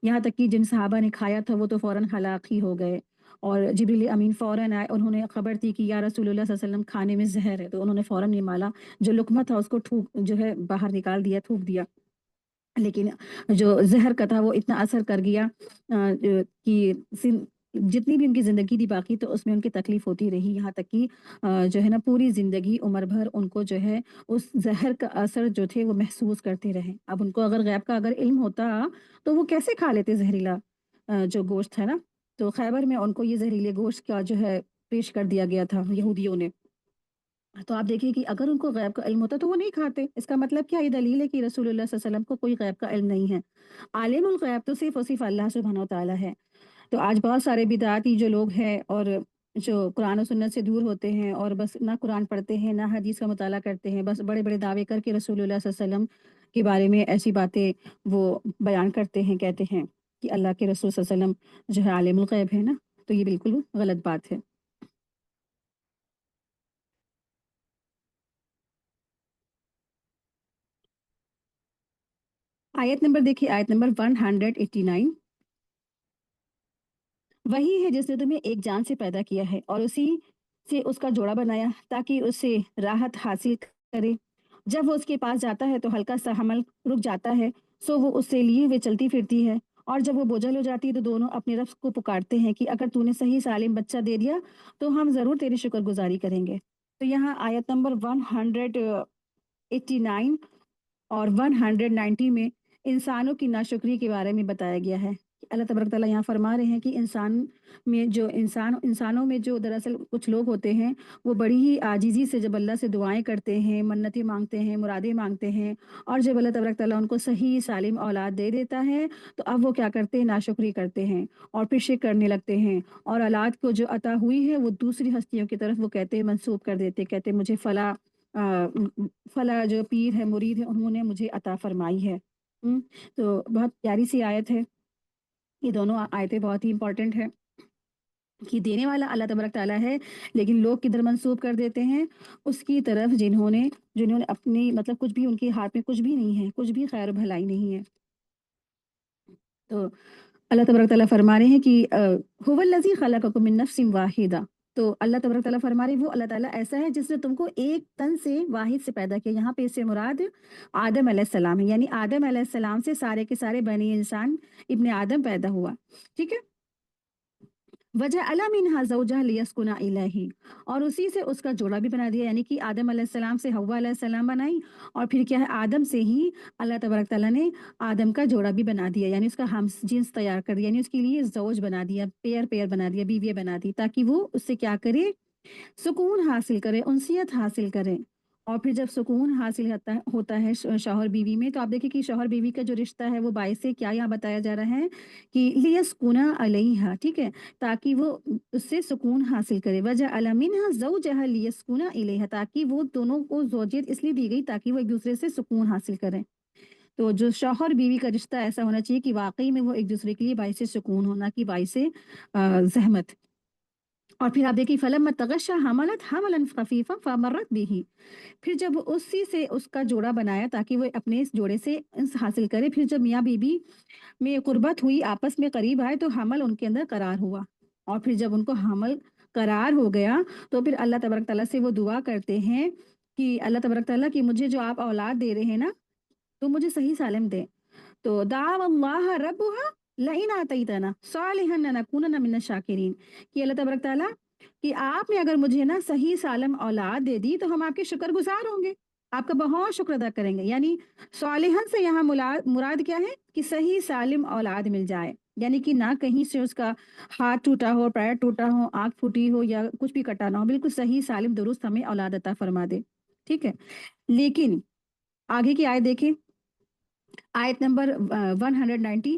यहाँ तक कि जिन सहाबा ने खाया था वो तो फ़ौरन हलाक ही हो गए। और जिब्रील अमीन फ़ौरन आए, उन्होंने खबर दी कि या रसूलुल्लाह सल्लल्लाहु अलैहि वसल्लम खाने में ज़हर है, तो उन्होंने फ़ौरन ये माला जो लुक़मा था उसको थूक जो है बाहर निकाल दिया, थूक दिया। लेकिन जो ज़हर का था वो इतना असर कर गया कि सिन जितनी भी उनकी ज़िंदगी थी बाकी, तो उसमें उनकी तकलीफ़ होती रही। यहाँ तक कि जो है ना पूरी ज़िंदगी उम्र भर उनको जो है उस ज़हर का असर जो थे वो महसूस करते रहे। अब उनको अगर गैब का अगर इल्म होता तो वो कैसे खा लेते ज़हरीला जो गोश्त है ना। तो खैबर में उनको ये ज़हरीले गोश्त का जो है पेश कर दिया गया था यहूदियों ने। तो आप देखिए कि अगर उनको गैब का इल्म होता तो वो नहीं खाते। इसका मतलब क्या, ये दलील है कि रसूलुल्लाह सल्लल्लाहु अलैहि वसल्लम को कोई गैब का इल्म नहीं है। आलिमुल गैब तो सिर्फ़ और सिर्फ़ अल्लाह सुब्हानहू व तआला है। तो आज बहुत सारे बिदअती जो लोग हैं और जो कुरान और सुन्नत से दूर होते हैं और बस ना कुरान पढ़ते हैं, ना हदीस का मुताला करते हैं, बस बड़े-बड़े दावे करके रसूलुल्लाह सल्लल्लाहु अलैहि वसल्लम के बारे में ऐसी बातें वो बयान करते हैं, कहते हैं कि अल्लाह के रसूल सल्लल्लाहु अलैहि वसल्लम जो है आलिमुल गैब है ना, तो ये बिल्कुल गलत बात है। आयत नंबर देखिए, आयत नंबर 189। वही है जिसने तुम्हें एक जान से पैदा किया है और उसी से उसका जोड़ा बनाया ताकि उससे राहत हासिल करे। जब वो उसके पास जाता है तो हल्का सा हमल रुक जाता है, सो वो उससे लिए हुए चलती फिरती है। और जब वो बोझल हो जाती है तो दोनों अपने रब को पुकारते हैं कि अगर तूने सही सालिम बच्चा दे दिया तो हम ज़रूर तेरी शुक्रगुजारी करेंगे। तो यहाँ आयत नंबर 189 और 190 में इंसानों की नाशुक्री के बारे में बताया गया है। अल्लाह तबारक तआला यहाँ फरमा रहे हैं कि इंसानों में जो दरअसल कुछ लोग होते हैं, वो बड़ी ही आजीज़ी से जब अल्लाह से दुआएँ करते हैं, मन्नतें माँगते हैं, मुरादें माँगते हैं, और जब अल्लाह तबारक तआला उनको सही सालिम औलाद दे देता है, तो अब वो क्या करते हैं, नाशुक्री करते हैं और फिर शिर्क करने लगते हैं। और औलाद को जो अता हुई है, वो दूसरी हस्तियों की तरफ वो कहते हैं, मंसूब कर देते हैं, कहते हैं मुझे फला जो पीर है, मुरीद है, उन्होंने मुझे अता फ़रमाई है। हुँ, तो बहुत प्यारी सी आयत है। ये दोनों आयतें बहुत ही इम्पोर्टेंट हैं कि देने वाला अल्लाह तबारक तआला है, लेकिन लोग किधर मंसूब कर देते हैं, उसकी तरफ जिन्होंने जिन्होंने अपनी मतलब कुछ भी उनके हाथ में कुछ भी नहीं है, कुछ भी खैर भलाई नहीं है। तो अल्लाह तबारक तआला फरमा रहे हैं कि हुवल्लज़ी खलक़कुम मिन नफ्सिन वाहिदा। तो अल्लाह तबारक तआला फरमा रहे हैं, वो अल्लाह ताला ऐसा है जिसने तुमको एक तन से वाहिद से पैदा किया। यहाँ पे इससे मुराद आदम अलैहिस्सलाम है, यानी आदम अलैहिस्सलाम से सारे के सारे बनी इंसान इब्ने आदम पैदा हुआ। ठीक है? वजअल मिनहा ज़ौजहा लियस्कुना इलैहि, और उसी से उसका जोड़ा भी बना दिया, यानी कि आदम अलैहिस्सलाम से हव्वा अलैहिस्सलाम बनाई, और फिर क्या है, आदम से ही अल्लाह तबारक तआला ने आदम का जोड़ा भी बना दिया, यानी उसका हमजिन्स तैयार कर दिया, यानी उसके लिए ज़ौज बना दिया, पेयर-पेयर बना दिया, बीवियाँ बना दी, ताकि वो उससे क्या करे, सुकून हासिल करें, उनसियत हासिल करें। और फिर जब सुकून हासिल होता है शौहर बीवी में, तो आप देखिए कि शौहर बीवी का जो रिश्ता है वो बायसे क्या यहाँ बताया जा रहा है कि लियस्कुना अलैहा, ठीक है? ताकि वो उससे सुकून हासिल करे। वजअल मिनहा ज़ौजहा लियस्कुना इलैहा, ताकि वो दोनों को ज़ौजियत इसलिए दी गई ताकि वो एक दूसरे से सुकून हासिल करें। तो जो शौहर बीवी का रिश्ता ऐसा होना चाहिए कि वाक़ई में वो एक दूसरे के लिए बाइस सुकून होना कि बाइस ज़हमत। और फिर आप देखिए फलम्मा तगश्शा हमलत हमलन खफीफा फमर्रत बिही। फिर जब उसी से उसका जोड़ा बनाया ताकि वो अपने इस जोड़े से इंस हासिल करे, फिर जब मियाँ बीबी में कुर्बत हुई, आपस में करीब आए तो हमल उनके अंदर करार हुआ। और फिर जब उनको हमल करार हो गया तो फिर अल्लाह तबारक तआला से वो दुआ करते हैं कि अल्लाह तबारक तआला कि मुझे जो आप औलाद दे रहे हैं ना, तो मुझे सही सालिम दें। तो दावल्लाह रब्बुहा लइन आतैतना सालिहन लनकुनन मिनश शाकिरीन कि अल्लाह तबारक तआला कि आपने अगर मुझे ना सही सालम औलाद दे दी तो हम आपके शुक्रगुजार होंगे, आपका बहुत शुक्र अदा करेंगे। यानी सालिहन से यहाँ मुराद क्या है कि सही सालिम औलाद मिल जाए, यानी कि ना कहीं से उसका हाथ टूटा हो, पैर टूटा हो, आंख फूटी हो या कुछ भी कटा ना हो, बिल्कुल सही सालिम दुरुस्त हमें औलाद अता फरमा दे। ठीक है, लेकिन आगे की आयत देखें, आयत नंबर 190,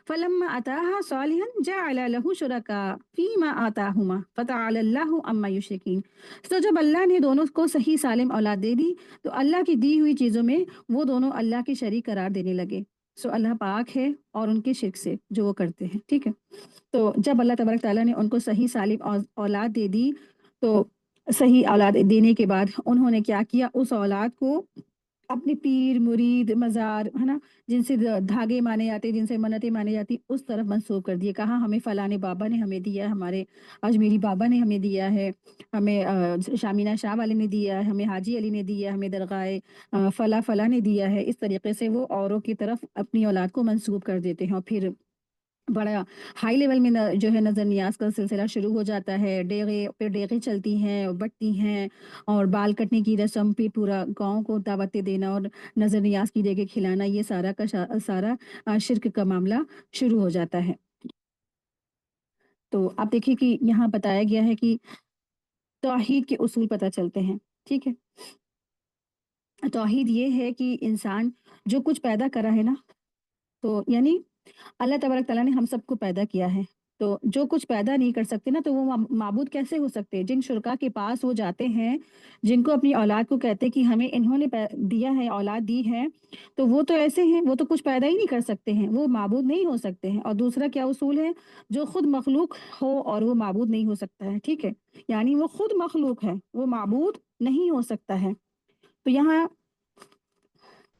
फलम्मा अताहा सालिहन जअल लहू शुरका फीमा आताहुमा फतअलल्लाहु अम्मा युशरिकीन। तो जब अल्लाह ने दोनों को सही सालिम औलाद दे दी तो अल्लाह की दी हुई चीज़ों में वो दोनों अल्लाह के शरीक करार देने लगे। सो अल्लाह पाक है और उनके शिर्क से जो वो करते हैं। ठीक है, तो जब अल्लाह तबारक ताला ने उनको सही सालिम औलाद दे दी तो सही औलाद देने के बाद उन्होंने क्या किया, उस औलाद को अपने पीर, मुरीद, मज़ार, है ना? जिनसे धागे माने जाते, जिनसे मन्नतें मानी जाती, उस तरफ मंसूब कर दिए। कहा हमें फलाने बाबा ने हमें दिया है, हमारे अजमेरी बाबा ने हमें दिया है, हमें शामीना शाह वाले ने दिया है, हमें हाजी अली ने दिया है, हमें दरगाह फला फला ने दिया है। इस तरीके से वो औरों की तरफ अपनी औलाद को मंसूब कर देते हैं और फिर बड़ा हाई लेवल में जो है नज़र नियाज का सिलसिला शुरू हो जाता है। डेगे पे डेगे चलती हैं, बटती हैं और बाल कटने की रस्म पे पूरा गांव को दावतें देना और नज़र नियाज की डेगे खिलाना, ये सारा का सारा शिरक का मामला शुरू हो जाता है। तो आप देखिए कि यहाँ बताया गया है कि तौहीद के उसूल पता चलते हैं। ठीक है, तौहीद ये है कि इंसान जो कुछ पैदा करा है ना, तो यानी अल्लाह तबारक तआला ने हम सबको पैदा किया है, तो जो कुछ पैदा नहीं कर सकते ना, तो वो माबूद कैसे हो सकते हैं? जिन शुरका के पास वो जाते हैं, जिनको अपनी औलाद को कहते हैं कि हमें इन्होंने दिया है, औलाद दी है, तो वो तो ऐसे हैं, वो तो कुछ पैदा ही नहीं कर सकते हैं, वो माबूद नहीं हो सकते हैं। और दूसरा क्या उसूल है, जो खुद मखलूक हो और वो माबूद नहीं हो सकता है। ठीक है, यानी वो खुद मखलूक है, वो माबूद नहीं हो सकता है। तो यहाँ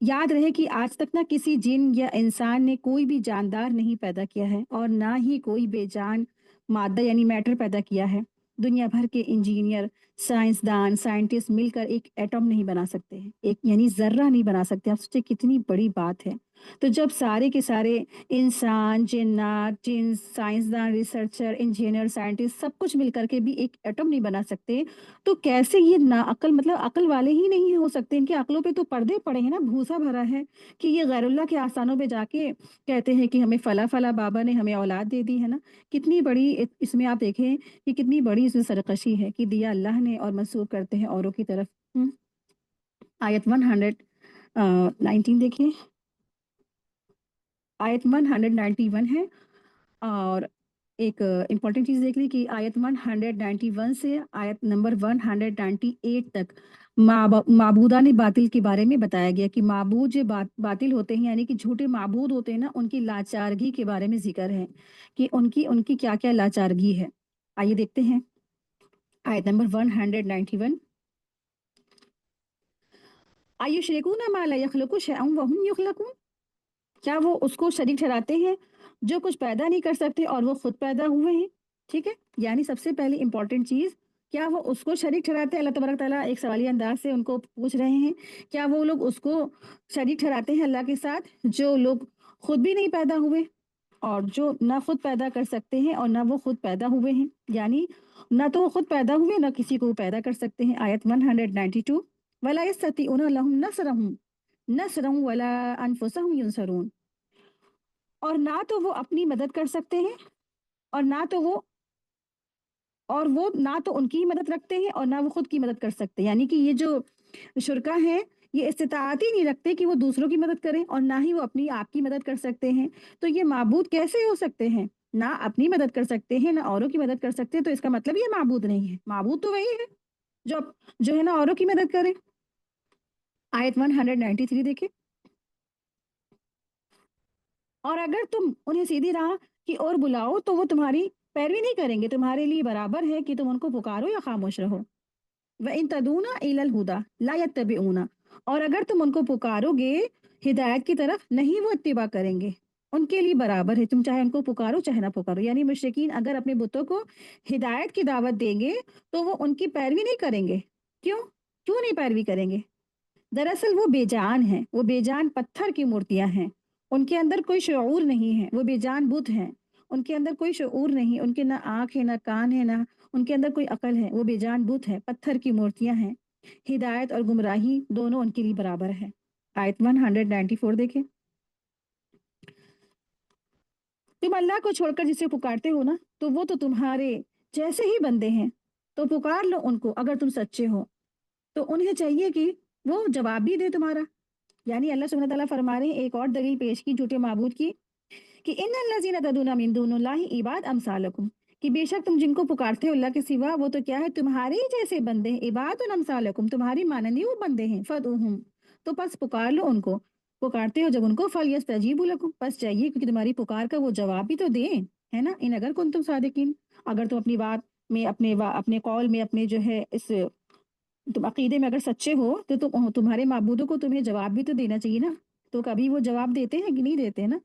याद रहे कि आज तक ना किसी जिन या इंसान ने कोई भी जानदार नहीं पैदा किया है और ना ही कोई बेजान मादा यानी मैटर पैदा किया है। दुनिया भर के इंजीनियर, साइंसदान, साइंटिस्ट मिलकर एक एटम नहीं बना सकते हैं, एक यानी जर्रा नहीं बना सकते। आप सोचिए कितनी बड़ी बात है। तो जब सारे के सारे इंसान, जिन्नात, जिन, साइंसदान, रिसर्चर, इंजीनियर, साइंटिस्ट सब कुछ मिलकर के भी एक एटम नहीं बना सकते, तो कैसे ये नाअक्ल, मतलब अक्ल वाले ही नहीं हो सकते? इनकी अक्लों पे तो पर्दे पड़े हैं ना, भूसा भरा है कि ये गैरुल्लाह के आस्थानों पे जाके कहते हैं कि हमें फला फला बाबा ने हमें औलाद दे दी है ना। कितनी बड़ी इसमें आप देखें कि कितनी बड़ी इसमें सरकशी है कि दिया अल्लाह ने और मंसूब करते हैं औरों की तरफ। आयत 119 देखिए, आयत 191 है। और एक इम्पॉर्टेंट चीज़ देख ली कि आयत 191 से आयत नंबर 198 तक माबूदा ने बातिल के बारे में बताया गया कि माबूद जो बातिल होते हैं यानी कि झूठे माबूद होते हैं ना, उनकी लाचारगी के बारे में जिक्र है कि उनकी उनकी क्या क्या लाचारगी है। आइए देखते हैं आयत नंबर 191। आयुशरिकून मा ला यखलुकु शैअन व हुम युखलकून। क्या वो उसको शरीक ठहराते हैं जो कुछ पैदा नहीं कर सकते और वो खुद पैदा हुए हैं? ठीक है, यानी सबसे पहली इंपॉर्टेंट चीज, क्या वो उसको शरीक ठहराते हैं? अल्लाह तबारक ताला एक सवालिया अंदाज से उनको पूछ रहे हैं, क्या वो लोग उसको शरीक ठहराते हैं अल्लाह के साथ, जो लोग खुद भी नहीं पैदा हुए और जो ना खुद पैदा कर सकते हैं और ना वो खुद पैदा हुए हैं? यानी ना तो वो खुद पैदा हुए ना किसी को पैदा कर सकते हैं। आयत 192, वला यस्ततीउना लहुम नसरहुम नसरहुम वला अनफुसहुम युनसरून। और ना तो वो अपनी मदद कर सकते हैं और वो ना तो उनकी ही मदद रखते हैं और ना वो खुद की मदद कर सकते हैं। यानी कि ये जो शुरका है, ये इस्तिताअत ही नहीं रखते कि वो दूसरों की मदद करें और ना ही वो अपनी आप की मदद कर सकते हैं। तो ये माबूद कैसे हो सकते हैं? ना अपनी मदद कर सकते हैं ना औरों की मदद कर सकते हैं, तो इसका मतलब ये माबूद नहीं है। माबूद तो वही है जो जो है ना औरों की मदद करे। आयत 193 देखिए, और अगर तुम उन्हें सीधी राह की ओर बुलाओ तो वो तुम्हारी पैरवी नहीं करेंगे, तुम्हारे लिए बराबर है कि तुम उनको पुकारो या खामोश रहो। व इन तदूना इलल हुदा ला यत्तबिऊना, और अगर तुम उनको पुकारोगे हिदायत की तरफ, नहीं वो इत्तिबा करेंगे। उनके लिए बराबर है, तुम चाहे उनको पुकारो चाहे ना पुकारो। यानी मुशरिकीन अगर अपने बुतों को हिदायत की दावत देंगे तो वो उनकी पैरवी नहीं करेंगे। क्यों? क्यों नहीं पैरवी करेंगे? दरअसल वो बेजान हैं, वो बेजान पत्थर की मूर्तियां हैं। उनके अंदर कोई शऊर नहीं है, वो बेजान बुत हैं। उनके अंदर कोई शऊर नहीं, उनके ना आँख है, ना कान है, ना उनके अंदर कोई अकल है। वो बेजान बुत है, पत्थर की मूर्तियां हैं। हिदायत और गुमराही दोनों उनके लिए बराबर है। आयत 194 देखें। तुम अल्लाह को छोड़कर जिसे पुकारते हो ना, तो वो तो तुम्हारे जैसे ही बंदे हैं। तो पुकार लो उनको अगर तुम सच्चे हो। तो उन्हें चाहिए कि वो जवाब भी दे तुम्हारा। यानी अल्लाह सुब्हानहू तआला फरमा रहे हैं, एक और दलील पेश की झूठे माबूद की, कि इन्नल्लज़ीना तदूना मिन दुनिल्लाहि इबाद अमसालकुम, कि बेशक तुम जिनको पुकारते हो अल्लाह के सिवा वो तो क्या है, तुम्हारे ही जैसे बंदे हैं। इबादुन अमसालकुम, तुम्हारी माननीय वो बंदे हैं। फदउहुम, तो बस पुकार लो उनको। पुकारते हो जब उनको, फलयस्तजीबु लकुम, बस चाहिए क्योंकि तुम्हारी पुकार का वो जवाब भी तो दें, है ना। इन अगर कुंतुम सादिकीन, अगर तुम अपनी बात में, अपने कौल में, अपने जो है इस तुम अकीदे में अगर सच्चे हो तो तुम्हारे माबूदों को तुम्हें जवाब भी तो देना चाहिए ना। तो कभी वो जवाब देते हैं कि नहीं देते ना।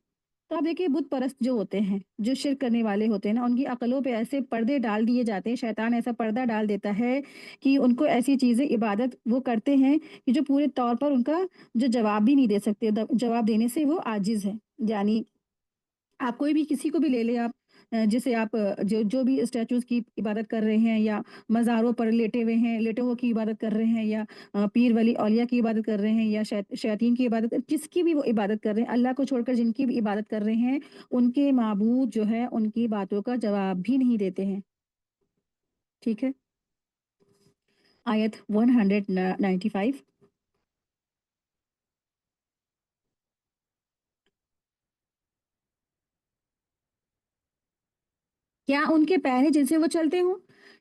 तो आप देखिए, बुत परस्त जो होते हैं, जो शिरक करने वाले होते हैं ना, उनकी अकलों पे ऐसे पर्दे डाल दिए जाते हैं, शैतान ऐसा पर्दा डाल देता है कि उनको ऐसी चीजें इबादत वो करते हैं कि जो पूरे तौर पर उनका जो जवाब भी नहीं दे सकते, जवाब देने से वो आजिज है। यानी आप कोई भी किसी को भी ले लें आप, जिसे आप जो जो भी स्टैचूज़ की इबादत कर रहे हैं, या मज़ारों पर लेटे हुए हैं, लेटे हुए की इबादत कर रहे हैं, या पीर वली औलिया की इबादत कर रहे हैं, या शैतीन की इबादत, जिसकी भी वो इबादत कर रहे हैं, अल्लाह को छोड़कर जिनकी भी इबादत कर रहे हैं, उनके माबूद जो है उनकी बातों का जवाब भी नहीं देते हैं। ठीक है? आयत 195। क्या उनके पैर हैं जिनसे वो चलते हों?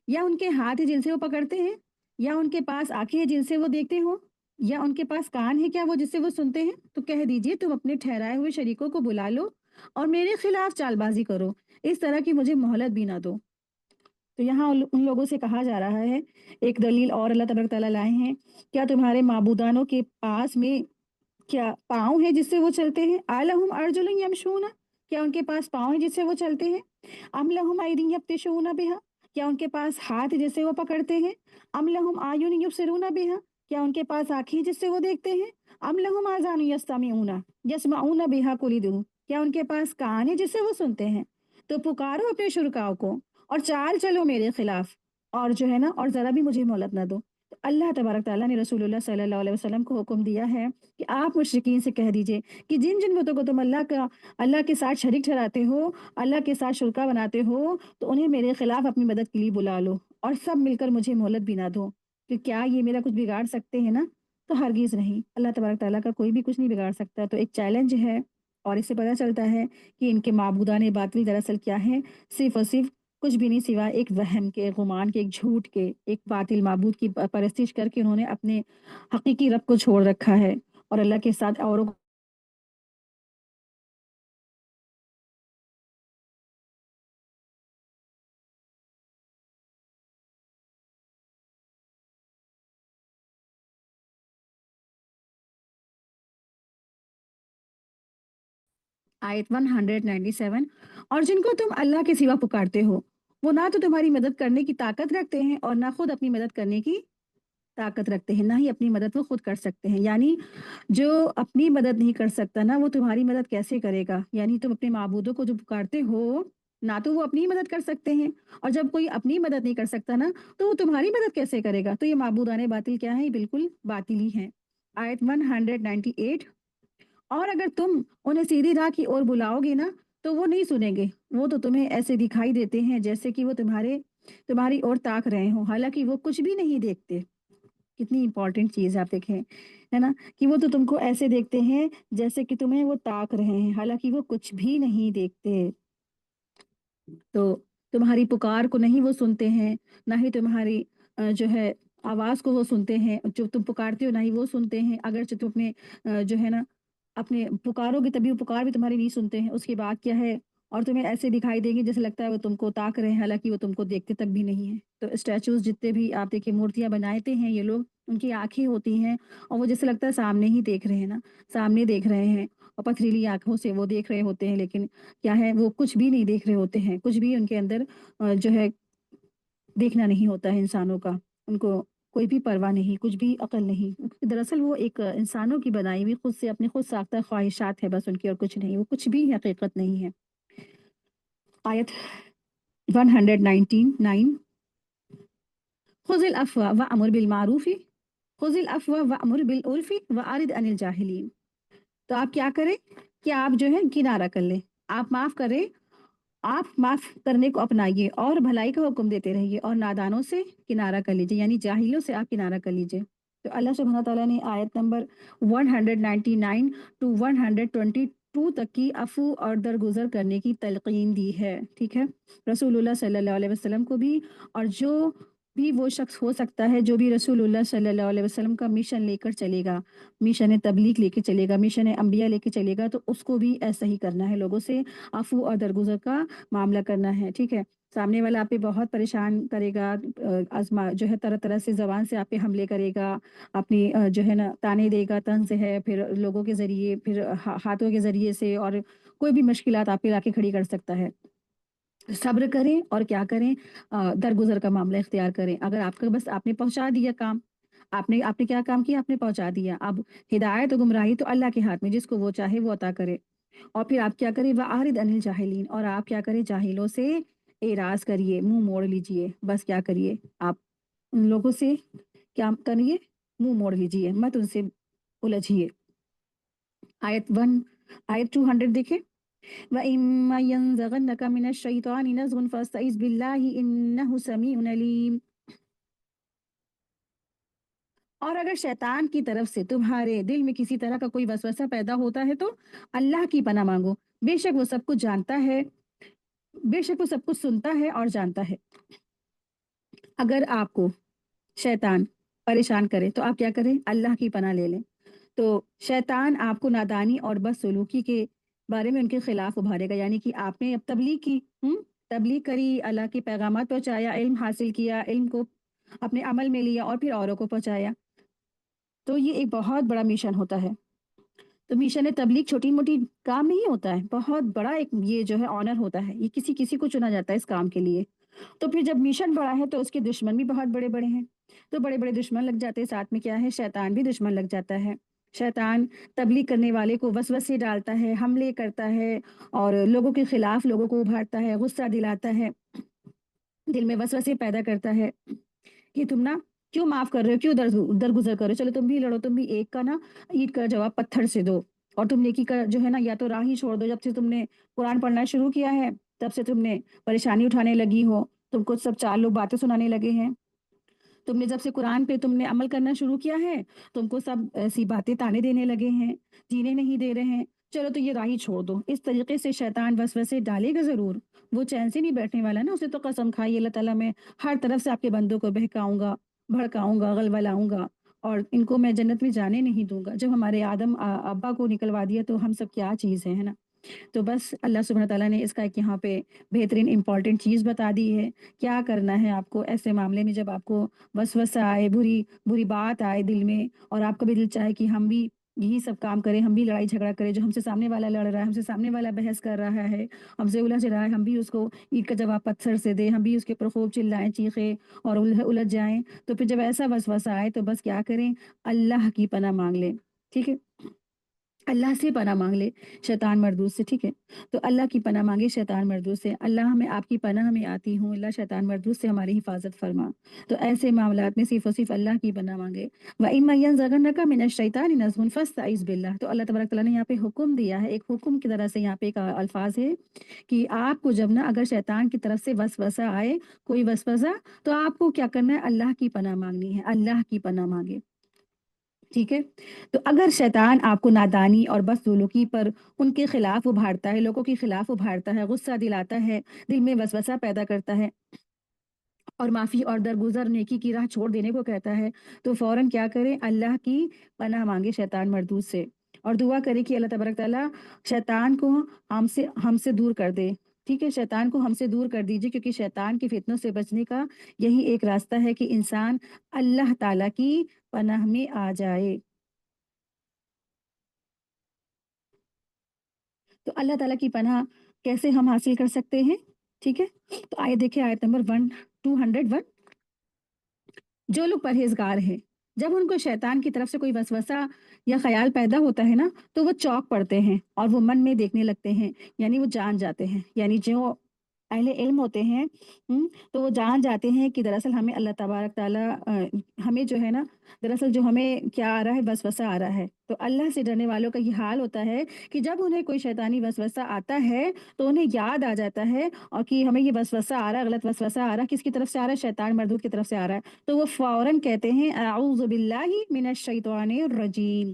या उनके हाथ हैं जिनसे वो पकड़ते हैं? या उनके पास आँखें हैं जिनसे वो देखते हों? या उनके पास कान है क्या वो जिससे वो सुनते हैं? तो कह दीजिए, तुम अपने ठहराए हुए शरीकों को बुला लो और मेरे खिलाफ चालबाज़ी करो, इस तरह की मुझे मोहलत भी ना दो। तो यहाँ उन उन लोगों से कहा जा रहा है, एक दलील और अल्लाह तबारक तआला लाए हैं, क्या तुम्हारे माबूदानों के पास में क्या पाँव है जिससे वो चलते हैं? अलहुम अर्जुलन यमशूना, क्या उनके पास पाँव है जिससे वो चलते हैं? अम लहुम अयदीन यब्तिशूना बिहा, क्या उनके पास हाथ है जिससे वो पकड़ते हैं? अम लहुम आयुन युबसिरूना बिहा, क्या उनके पास आँखें हैं जिससे वो देखते हैं? अम लहुम आज़ान यस्तमिऊना यस्माऊना बिहा कुल इदू, क्या उनके पास कान है जिससे वो सुनते हैं? तो पुकारो अपने शुरकाओं को और चाल चलो मेरे खिलाफ, और जो है ना, और ज़रा भी मुझे मोहलत ना दो। तो अल्लाह तबारक तआला ने रसूलुल्लाह सल्लल्लाहु अलैहि वसल्लम को हुक्म दिया है कि आप मुशरिकीन से कह दीजिए कि जिन जिन बुतों को तुम अल्लाह के साथ शरीक ठहराते हो, अल्लाह के साथ शुरका बनाते हो, तो उन्हें मेरे खिलाफ अपनी मदद के लिए बुला लो और सब मिलकर मुझे मोहलत भी ना दो। कि क्या ये मेरा कुछ बिगाड़ सकते हैं ना? तो हरगिज़ नहीं, अल्लाह तबारक तआला का कोई भी कुछ नहीं बिगाड़ सकता। तो एक चैलेंज है, और इससे पता चलता है कि इनके माबूदान बातिल दरअसल क्या है, सिर्फ़ और सिर्फ़ कुछ भी नहीं सिवाय एक वहम के, गुमान के, एक झूठ के, एक बातिल माबूद की परस्तिश करके उन्होंने अपने हकीकी रब को छोड़ रखा है और अल्लाह के साथ औरों को। आयत 197। और जिनको तुम अल्लाह के सिवा पुकारते हो, वो ना तो तुम्हारी मदद करने की ताकत रखते हैं और ना खुद अपनी मदद करने की ताकत रखते हैं, ना ही अपनी मदद वो खुद कर सकते हैं। यानी जो अपनी मदद नहीं कर सकता ना, वो तुम्हारी मदद कैसे करेगा? यानी तुम अपने माबूदों को जो पुकारते हो, ना तो वो अपनी मदद कर सकते हैं, और जब कोई अपनी मदद नहीं कर सकता ना, तो वो तुम्हारी मदद कैसे करेगा? तो ये माबूदाने बातिल क्या है? ये बिल्कुल बातिल ही है। आयत 198। और अगर तुम उन्हें सीधी राह की ओर बुलाओगे ना, तो वो नहीं सुनेंगे। वो तो तुम्हें ऐसे दिखाई देते हैं जैसे कि वो तुम्हारी ओर ताक रहे हों, हालांकि वो कुछ भी नहीं देखते। कितनी इंपॉर्टेंट चीज़ आप देखें, है ना, कि वो तो तुमको ऐसे देखते हैं जैसे कि तुम्हें वो ताक रहे हैं, हालांकि वो कुछ भी नहीं देखते। तो तुम्हारी पुकार को नहीं वो सुनते हैं, ना ही तुम्हारी जो है आवाज़ को वो सुनते हैं, जो तुम पुकारते हो ना ही वो सुनते हैं। अगर तुम अपने जो है ना اپنے پکارو گے تبھی وہ پکار بھی تمہاری نہیں سنتے ہیں، اس کے بعد کیا ہے، اور تمہیں ایسے دکھائی دیں گے جیسے لگتا ہے وہ تم کو تاک رہے ہیں، حالانکہ وہ تم کو دیکھتے تک بھی نہیں ہیں۔ تو اسٹیچوز جتنے بھی آپ دیکھیں مورتیاں بناتے ہیں یہ لوگ، ان کی آنکھیں ہوتی ہیں اور وہ جیسے لگتا ہے سامنے ہی دیکھ رہے ہیں نا، سامنے دیکھ رہے ہیں، اور پتھریلی آنکھوں سے وہ دیکھ رہے ہوتے ہیں، لیکن کیا ہے وہ کچھ بھی نہیں دیکھ رہے ہوتے ہیں، کچھ بھی ان کے اندر جو ہے دیکھنا نہیں ہوتا ہے انسانوں کا، ان کو کوئی بھی پرواہ نہیں، کچھ بھی عقل نہیں۔ دراصل وہ ایک انسانوں کی بنائی ہوئی خود سے اپنی خود ساختہ خواہشات ہے بس ان کی، اور کچھ نہیں، وہ کچھ بھی حقیقت نہیں ہے۔ آیت 199، خذ العفو وأمر بالمعروف، خذ العفو وأمر بالعرف وأعرض عن الجاہلین۔ تو آپ کیا کریں کہ آپ جو ہے کنارہ کر لیں، آپ معاف کریں، آپ معاف کرنے کو اپنائیے اور بھلائی کا حکم دیتے رہیے، اور نادانوں سے کنارہ کر لیجیے، یعنی جاہلوں سے آپ کنارہ کر لیجیے۔ تو اللہ سبحانہ تعالیٰ نے آیت نمبر 199 ٹو 122 تک کی عفو اور درگزر کرنے کی تلقین دی ہے، ٹھیک ہے، رسول اللہ صلی اللہ علیہ وسلم کو بھی، اور جو بھی وہ شخص ہو سکتا ہے جو بھی رسول اللہ صلی اللہ علیہ وسلم کا مشن لے کر چلے گا، مشن تبلیغ لے کے چلے گا، مشن انبیاء لے کے چلے گا، تو اس کو بھی ایسا ہی کرنا ہے، لوگوں سے عفو اور درگزر کا معاملہ کرنا ہے، ٹھیک ہے۔ سامنے والا آپ پہ بہت پریشان کرے گا، جو ہے طرح طرح سے زبان سے آپ پہ حملے کرے گا، اپنی جو ہے نا تانے دے گا، طنز ہے، پھر لوگوں کے ذریعے، پھر ہاتھوں کے ذریعے سے، اور کوئی بھی مشکلات آپ پہ لا کے کھڑی کر سکتا ہے۔ صبر کریں اور کیا کریں، درگزر کا معاملہ اختیار کریں۔ اگر آپ کا بس آپ نے پہنچا دیا کام، آپ نے کیا کام کیا، آپ نے پہنچا دیا، اب ہدایت و گمراہی تو اللہ کے ہاتھ میں، جس کو وہ چاہے وہ عطا کرے۔ اور پھر آپ کیا کریں، وَأَعْرِضْ عَنِ الْجَاهِلِينَ، اور آپ کیا کریں، جاہلوں سے اعراض کریے، منہ موڑ لیجئے، بس کیا کریے آپ ان لوگوں سے کیا کریے، منہ موڑ لیجئے، مت ان سے الجھیے۔ آیت 200 دیکھیں، وَإِمَّا يَنزَغَنَّكَ مِنَ الشَّيْطَانِ نَزْغٌ فَاسْتَعِذْ بِاللَّهِ إِنَّهُ سَمِيعٌ عَلِيمٌ۔ اور اگر شیطان کی طرف سے تمہارے دل میں کسی طرح کا کوئی وسوسہ پیدا ہوتا ہے تو اللہ کی پناہ مانگو، بے شک وہ سب کچھ جانتا ہے، بے شک وہ سب کچھ سنتا ہے اور جانتا ہے۔ اگر آپ کو شیطان پریشان کرے تو آپ کیا کریں، اللہ کی پناہ لے لیں۔ تو شیطان آپ کو نادانی اور بدسلوکی کے بارے میں ان کے خلاف ابھارے گا، یعنی کہ آپ نے اب تبلیغ کی، تبلیغ کری، اللہ کے پیغامات پہنچایا، علم حاصل کیا، علم کو اپنے عمل میں لیا اور پھر اوروں کو پہنچایا، تو یہ ایک بہت بڑا مشن ہوتا ہے۔ تو مشن تبلیغ چھوٹی موٹی کام نہیں ہوتا ہے، بہت بڑا ایک یہ جو ہے آنر ہوتا ہے، یہ کسی کسی کو چنا جاتا ہے اس کام کے لیے۔ تو پھر جب مشن بڑا ہے تو اس کے دشمن بھی بہت بڑے بڑے ہیں، تو بڑے بڑے دشمن لگ جاتے ہیں، ساتھ میں کیا ہے، شیطان بھی دشمن لگ جاتا ہے۔ شیطان تبلیغ کرنے والے کو وسوسے ڈالتا ہے، حملے کرتا ہے، اور لوگوں کے خلاف لوگوں کو ابھارتا ہے، غصہ دلاتا ہے، دل میں وسوسے پیدا کرتا ہے کہ تم نا کیوں معاف کر رہے ہو، کیوں درگزر کر رہے ہو، چلو تم بھی لڑو، تم بھی ایک کا نا اینٹ کا جواب پتھر سے دو، اور تم نیکی کا جو ہے نا یا تو راہ ہی چھوڑ دو۔ جب سے تم نے قرآن پڑھنا شروع کیا ہے تب سے تم نے پریشانی اٹھانے لگی ہو، تم کو سب چار لوگ باتیں سنانے لگے ہیں، تم نے جب سے قرآن پہ تم نے عمل کرنا شروع کیا ہے تم کو سب ایسی باتیں تانے دینے لگے ہیں، جینے نہیں دے رہے ہیں، چلو تو یہ راہ ہی چھوڑ دو۔ اس طریقے سے شیطان وسوسے ڈالے گا ضرور، وہ چین سے نہیں بیٹھنے والا نا، اسے تو قسم کھائی اللہ تعالیٰ میں ہر طرف سے آپ کے بندوں کو بہکاؤں گا، بھڑکاؤں گا، غلبہ لاؤں گا، اور ان کو میں جنت میں جانے نہیں دوں گا۔ جب ہمارے آدم ابا کو نکلوا دیا تو ہم سب کیا چیز ہے نا۔ تو بس اللہ سبحانہ تعالیٰ نے اس کا ایک یہاں پہ بہترین امپورٹنٹ چیز بتا دی ہے، کیا کرنا ہے آپ کو ایسے معاملے میں، جب آپ کو وسوسہ آئے، بری بری بات آئے دل میں، اور آپ کا بھی دل چاہے کہ ہم بھی یہی سب کام کریں، ہم بھی لڑائی جھگڑا کریں، جو ہم سے سامنے والا لڑ رہا ہے، ہم سے سامنے والا بحث کر رہا ہے، ہم سے الجھ رہا ہے، ہم بھی اس کو اینٹ کا جواب پتھر سے دیں، ہم بھی اس کے اوپر خوب چلائیں، چیخیں اور الجھ جائیں۔ تو پھر جب ایسا وسوسہ آئے تو بس کیا کریں، اللہ کی پناہ مانگ لیں، ٹھیک ہے، اللہ سے پناہ مانگ لے شیطان مردود سے، ٹھیک ہے۔ تو اللہ کی پناہ مانگے شیطان مردود سے، اللہ میں آپ کی پناہ میں آتی ہوں، اللہ شیطان مردود سے ہماری حفاظت فرما۔ تو ایسے معاملات میں صرف اور صرف اللہ کی پناہ مانگے۔ وَإِمَّا يَنزَغَنَّكَ مِنَ الشَّيْطَانِ نَزْغٌ فَاسْتَعِذْ بِاللَّهِ، تو اللہ تبارک تعالیٰ نے یہاں پہ حکم دیا ہے، ایک حکم کی طرح سے یہاں پہ ایک الفاظ ہے کہ آپ کو جب نا اگر شیطان کی طرف سے وسوسہ آئے، کوئی وسوسہ، تو آپ کو کیا کرنا ہے، اللہ کی پناہ مانگنی ہے، اللہ کی پناہ مانگے، ٹھیک ہے۔ تو اگر شیطان آپ کو نادانی اور بدسلوکی پر ان کے خلاف ابھارتا ہے، لوگوں کے خلاف ابھارتا ہے، غصہ دلاتا ہے، دل میں وسوسہ پیدا کرتا ہے، اور معافی اور درگزر نیکی کی راہ چھوڑ دینے کو کہتا ہے، تو فوراً کیا کریں، اللہ کی پناہ مانگے شیطان مردود سے، اور دعا کرے کہ اللہ تبارک تعالیٰ شیطان کو ہم سے دور کر دے، ٹھیک ہے، شیطان کو ہم سے دور کر دیجیے، کیونکہ شیطان کی فتنوں سے بچنے کا یہی ایک راستہ ہے کہ انسان اللہ تعالیٰ کی پناہ میں آ جائے۔ تو اللہ تعالیٰ کی پناہ کیسے ہم حاصل کر سکتے ہیں؟ ٹھیک ہے، تو آئے دیکھیں آیت نمبر 201۔ جو لوگ پرہیزگار ہیں، جب ان کو شیطان کی طرف سے کوئی وسوسہ یا خیال پیدا ہوتا ہے نا، تو وہ چونک پڑتے ہیں اور وہ من میں دیکھنے لگتے ہیں، یعنی وہ جان جاتے ہیں، یعنی جو اہل علم ہوتے ہیں تو وہ جان جاتے ہیں کہ دراصل ہمیں اللہ تبارک تعالیٰ ہمیں جو ہے نا، دراصل جو ہمیں کیا آ رہا ہے، وسوسہ آ رہا ہے۔ تو اللہ سے ڈرنے والوں کا یہ حال ہوتا ہے کہ جب انہیں کوئی شیطانی وسوسہ آتا ہے تو انہیں یاد آ جاتا ہے اور کہ ہمیں یہ وسوسہ آ رہا ہے، غلط وسوسہ آ رہا ہے، کس کی طرف سے آ رہا ہے؟ شیطان مردود کی طرف سے آ رہا ہے، تو وہ فوراً کہتے ہیں اعوذ باللہ من الشیطان الرجیم،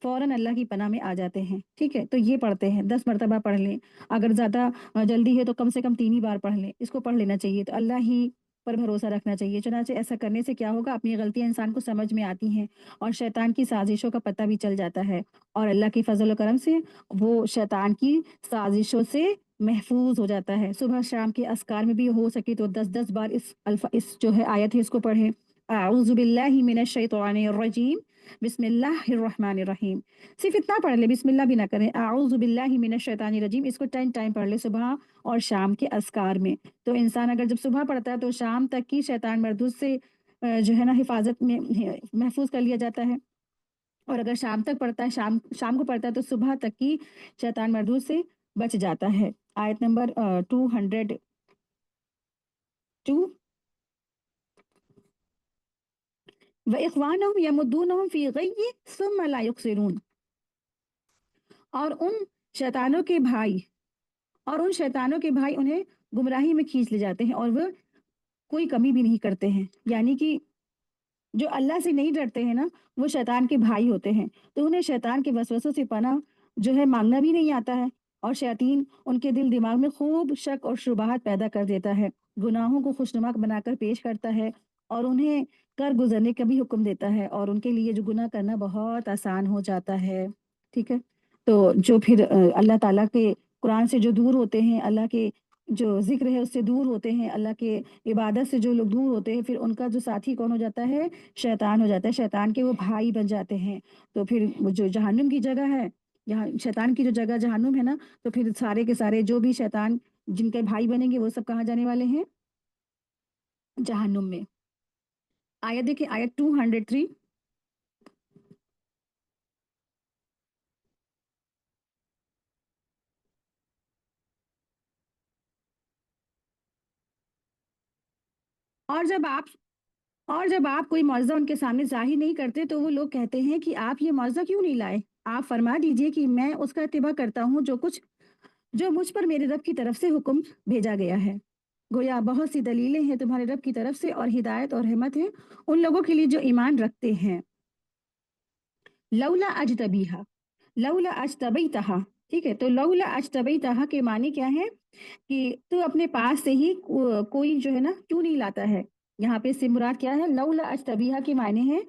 فوراً اللہ کی پناہ میں آ جاتے ہیں۔ ٹھیک ہے، تو یہ پڑھتے ہیں، 10 مرتبہ پڑھ لیں، اگر زیادہ جلدی ہے تو کم سے کم 3 ہی بار پڑھ لیں، اس کو پڑھ لینا چاہیے، تو اللہ ہی پر بھروسہ رکھنا چاہیے۔ چنانچہ ایسا کرنے سے کیا ہوگا، اپنی غلطیاں انسان کو سمجھ میں آتی ہیں اور شیطان کی سازشوں کا پتہ بھی چل جاتا ہے، اور اللہ کی فضل و کرم سے وہ شیطان کی سازشوں سے محفوظ ہو جاتا ہے۔ صبح شام کے اذکار میں بھی ہو سکے تو 10 بار اس جو ہے آیت ہے اس کو پڑھیں، اعوذ باللہ من الشیطان الرجیم بسم اللہ الرحمن الرحیم، صرف اتنا پڑھ لے، بسم اللہ بھی نہ کریں، اعوذ باللہ من الشیطان الرجیم، اس کو 10 ٹائم پڑھ لے صبح اور شام کے اذکار میں۔ تو انسان اگر جب صبح پڑھتا ہے تو شام تک کی شیطان مردود سے جو ہے نا حفاظت میں محفوظ کر لیا جاتا ہے، اور اگر شام تک پڑھتا ہے، شام کو پڑھتا ہے تو صبح تک کی شیطان مردود سے بچ جاتا ہے۔ آیت نمبر 202، وَإِخْوَانَهُمْ يَمُدُّونَهُمْ فِي غَيِّ ثُمَّ لَا يُقْصِرُونَ، اور ان شیطانوں کے بھائی انہیں گمراہی میں کھینچ لے جاتے ہیں اور وہ کوئی کمی بھی نہیں کرتے ہیں، یعنی کہ جو اللہ سے نہیں ڈرتے ہیں نا، وہ شیطان کے بھائی ہوتے ہیں، تو انہیں شیطان کے وسوسوں سے پناہ جو ہے مانگنا بھی نہیں آتا ہے، اور شیاطین ان کے دل دماغ میں خوب شک اور شبہات پیدا کر دیتا ہے، گناہوں کو خوشنما بنا کر پیش کرتا ہے اور انہیں کر گزرنے کا بھی حکم دیتا ہے، اور ان کے لیے جو گناہ کرنا بہت آسان ہو جاتا ہے۔ ٹھیک ہے، تو جو پھر اللہ تعالیٰ کے قرآن سے جو دور ہوتے ہیں، اللہ کے جو ذکر ہے اس سے دور ہوتے ہیں، اللہ کے عبادت سے جو لوگ دور ہوتے ہیں، پھر ان کا جو ساتھی کون ہو جاتا ہے؟ شیطان ہو جاتا ہے، شیطان کے وہ بھائی بن جاتے ہیں۔ تو پھر وہ جو جہنم کی جگہ ہے، یہاں شیطان کی جو جگہ جہنم ہے نا، تو پھر سارے کے سارے جو بھی شیطان جن کے بھائی بنیں گے وہ سب کہاں جانے والے ہیں؟ جہنم میں۔ آیت دیکھیں، آیت 203، اور جب آپ کوئی معجزہ ان کے سامنے ظاہر نہیں کرتے تو وہ لوگ کہتے ہیں کہ آپ یہ معجزہ کیوں نہیں لائے؟ آپ فرما دیجئے کہ میں اس کا اتباع کرتا ہوں جو مجھ پر میرے رب کی طرف سے حکم بھیجا گیا ہے۔ گویا بہت سی دلیلیں ہیں تمہارے رب کی طرف سے، اور ہدایت اور رحمت ہے ان لوگوں کے لیے جو ایمان رکھتے ہیں۔ لولا اجتبیہا، لولا اجتبیتہا، ٹھیک ہے، تو لولا اجتبیتہا کے معنی کیا ہے کہ تو اپنے پاس سے ہی کوئی جو ہے نا کیوں نہیں لاتا ہے؟ یہاں پہ سے مراد کیا ہے؟ لولا اجتبیہا کے معنی ہے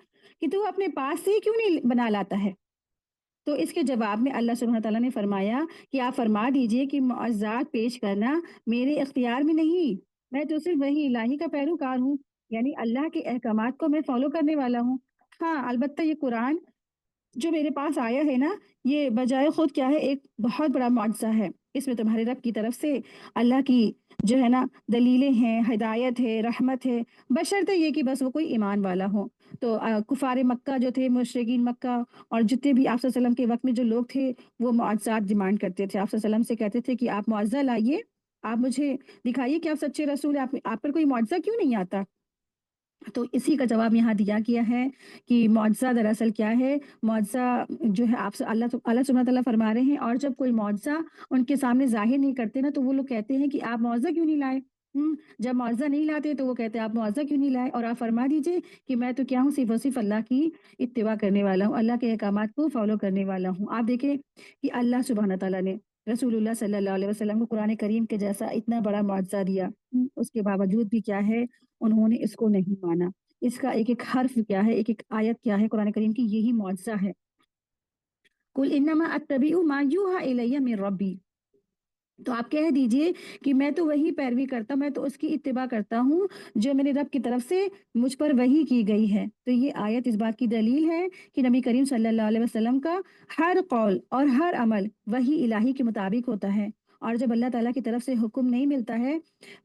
کہ تو اپنے پاس سے ہی کیوں نہیں بنا لاتا ہے؟ تو اس کے جواب میں اللہ سبحانہ تعالیٰ نے فرمایا کہ آپ فرما دیجئے کہ معجزات پیش کرنا میرے اختیار میں نہیں، میں تو صرف وہی الہی کا پیروکار ہوں، یعنی اللہ کے احکامات کو میں فالو کرنے والا ہوں۔ ہاں البتہ یہ قرآن جو میرے پاس آیا ہے نا، یہ بجائے خود کیا ہے، ایک بہت بڑا معجزہ ہے، اس میں تمہارے رب کی طرف سے اللہ کی جو ہے نا دلیلیں ہیں، ہدایت ہے، رحمت ہے، بشرطے یہ کہ بس وہ کوئی ایمان والا ہو۔ تو کفار مکہ جو تھے، مشرکین مکہ اور جتنے بھی آپ صلی اللہ علیہ وسلم کے وقت میں جو لوگ تھے، وہ معجزات ڈیمانڈ کرتے تھے، آپ صلی اللہ علیہ وسلم سے کہتے تھے کہ آپ معجزہ لائیے، آپ مجھے دکھائیے کہ آپ سچے رسول ہیں، آپ پر کوئی معجزہ کیوں نہیں آتا؟ تو اسی کا جواب یہاں دیا گیا ہے کہ معجزہ دراصل کیا ہے؟ معجزہ جو ہے آپ سے اللہ سبحانہ تعالیٰ فرما رہے ہیں، اور جب کوئی معجزہ ان کے سامنے ظاہر نہیں کرتے نا تو وہ لوگ کہتے ہیں کہ آپ معجزہ کیوں نہیں لائے؟ جب معجزہ نہیں لاتے تو وہ کہتے ہیں آپ معجزہ کیوں نہیں لائے؟ اور آپ فرما دیجئے کہ میں تو کیا ہوں، صرف اور صرف اللہ کی اتباع کرنے والا ہوں، اللہ کے احکامات کو فالو کرنے والا ہوں۔ آپ دیکھیں کہ اللہ سبحانہ تعالیٰ نے رسول اللہ صلی اللہ علیہ وسلم کو قرآن کریم کے جیسا اتنا بڑا معجزہ دیا، اس کے باوجود بھی کیا ہے، انہوں نے اس کو نہیں مانا۔ اس کا ایک ایک حرف کیا ہے، ایک ایک آیت کیا ہے قرآن کریم کی، یہی معجزہ ہے۔ कुल इन्नमा अत्तबिउ मा यूहा इलैया मिन रब्बी। तो आप कह दीजिए कि मैं तो वही पैरवी करता हूँ, मैं तो उसकी इत्तिबा करता हूँ जो मेरे रब की तरफ से मुझ पर वही की गई है। तो ये आयत इस बात की दलील है कि नबी करीम सल्लल्लाहु अलैहि वसल्लम का हर कौल और हर अमल वही इलाही के मुताबिक होता है। और जब अल्लाह ताला की तरफ से हुक्म नहीं मिलता है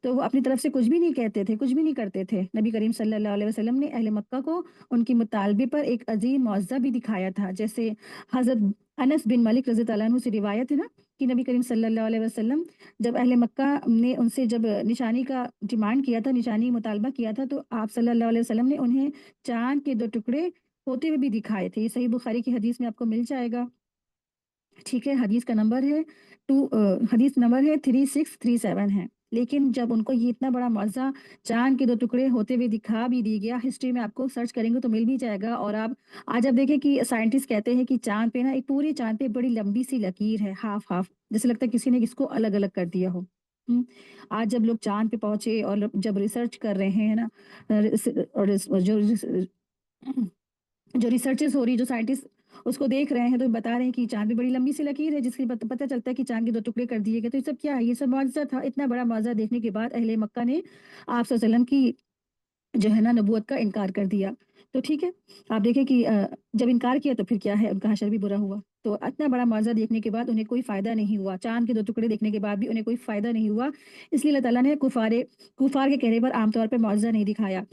तो वो अपनी तरफ से कुछ भी नहीं कहते थे, कुछ भी नहीं करते थे। नबी करीम सल्लल्लाहु अलैहि वसल्लम ने अहले मक्का को उनकी मुतालबे पर एक अजीम मुआज़ा भी दिखाया था। जैसे हज़रत अनस बिन मलिक रज़ी अल्लाह अन्हु से रिवायत है ना कि नबी करीम सल्लल्लाहु अलैहि वसल्लम जब अहले मक्का ने उनसे जब निशानी का डिमांड किया था, निशानी मुतालबा किया था, तो आप सल्लल्लाहु अलैहि वसल्लम ने उन्हें चाँद के 2 टुकड़े होते हुए भी दिखाए थे। ये सही बुखारी की हदीस में आपको मिल जाएगा। ठीक है, हदीस नंबर है 3637 है। लेकिन जब उनको ये इतना बड़ा मुआज़ा चाँद के 2 टुकड़े होते हुए दिखा भी दी गया, हिस्ट्री में आपको सर्च करेंगे तो मिल भी जाएगा। और आप आज आप देखें कि साइंटिस्ट कहते हैं कि चाँद पे ना एक पूरे चाँद पे बड़ी लंबी सी लकीर है, हाफ-हाफ, जैसे लगता है किसी ने इसको अलग-अलग कर दिया हो। हुँ, आज जब लोग चाँद पे पहुँचे और जब रिसर्च कर रहे हैं ना, रिस और रिस जो रिस जो रिसर्चेस हो रही है, जो साइंटिस्ट उसको देख रहे हैं तो बता रहे हैं कि चाँद पे बड़ी लंबी सी लकीर है जिससे पता चलता है कि चाँद के 2 टुकड़े कर दिए गए। तो ये सब क्या है? ये सब मुआज़ा था। इतना बड़ा मुआज़ा देखने के बाद अहले मक्का ने आप सल्लल्लाहु अलैहि वसल्लम की जो है ना नबूवत का इनकार कर दिया। तो ठीक है, आप देखें कि जब इनकार किया तो फिर क्या है, उनका हशर भी बुरा हुआ। तो इतना बड़ा मुआज़ा देखने के बाद उन्हें कोई फ़ायदा नहीं हुआ। चाँद के 2 टुकड़े देखने के बाद भी उन्हें कोई फ़ायदा नहीं हुआ। इसलिए अल्लाह ताला ने कुफ़ार के कहने पर आम तौर पे मुआज़ा नहीं दिखाया।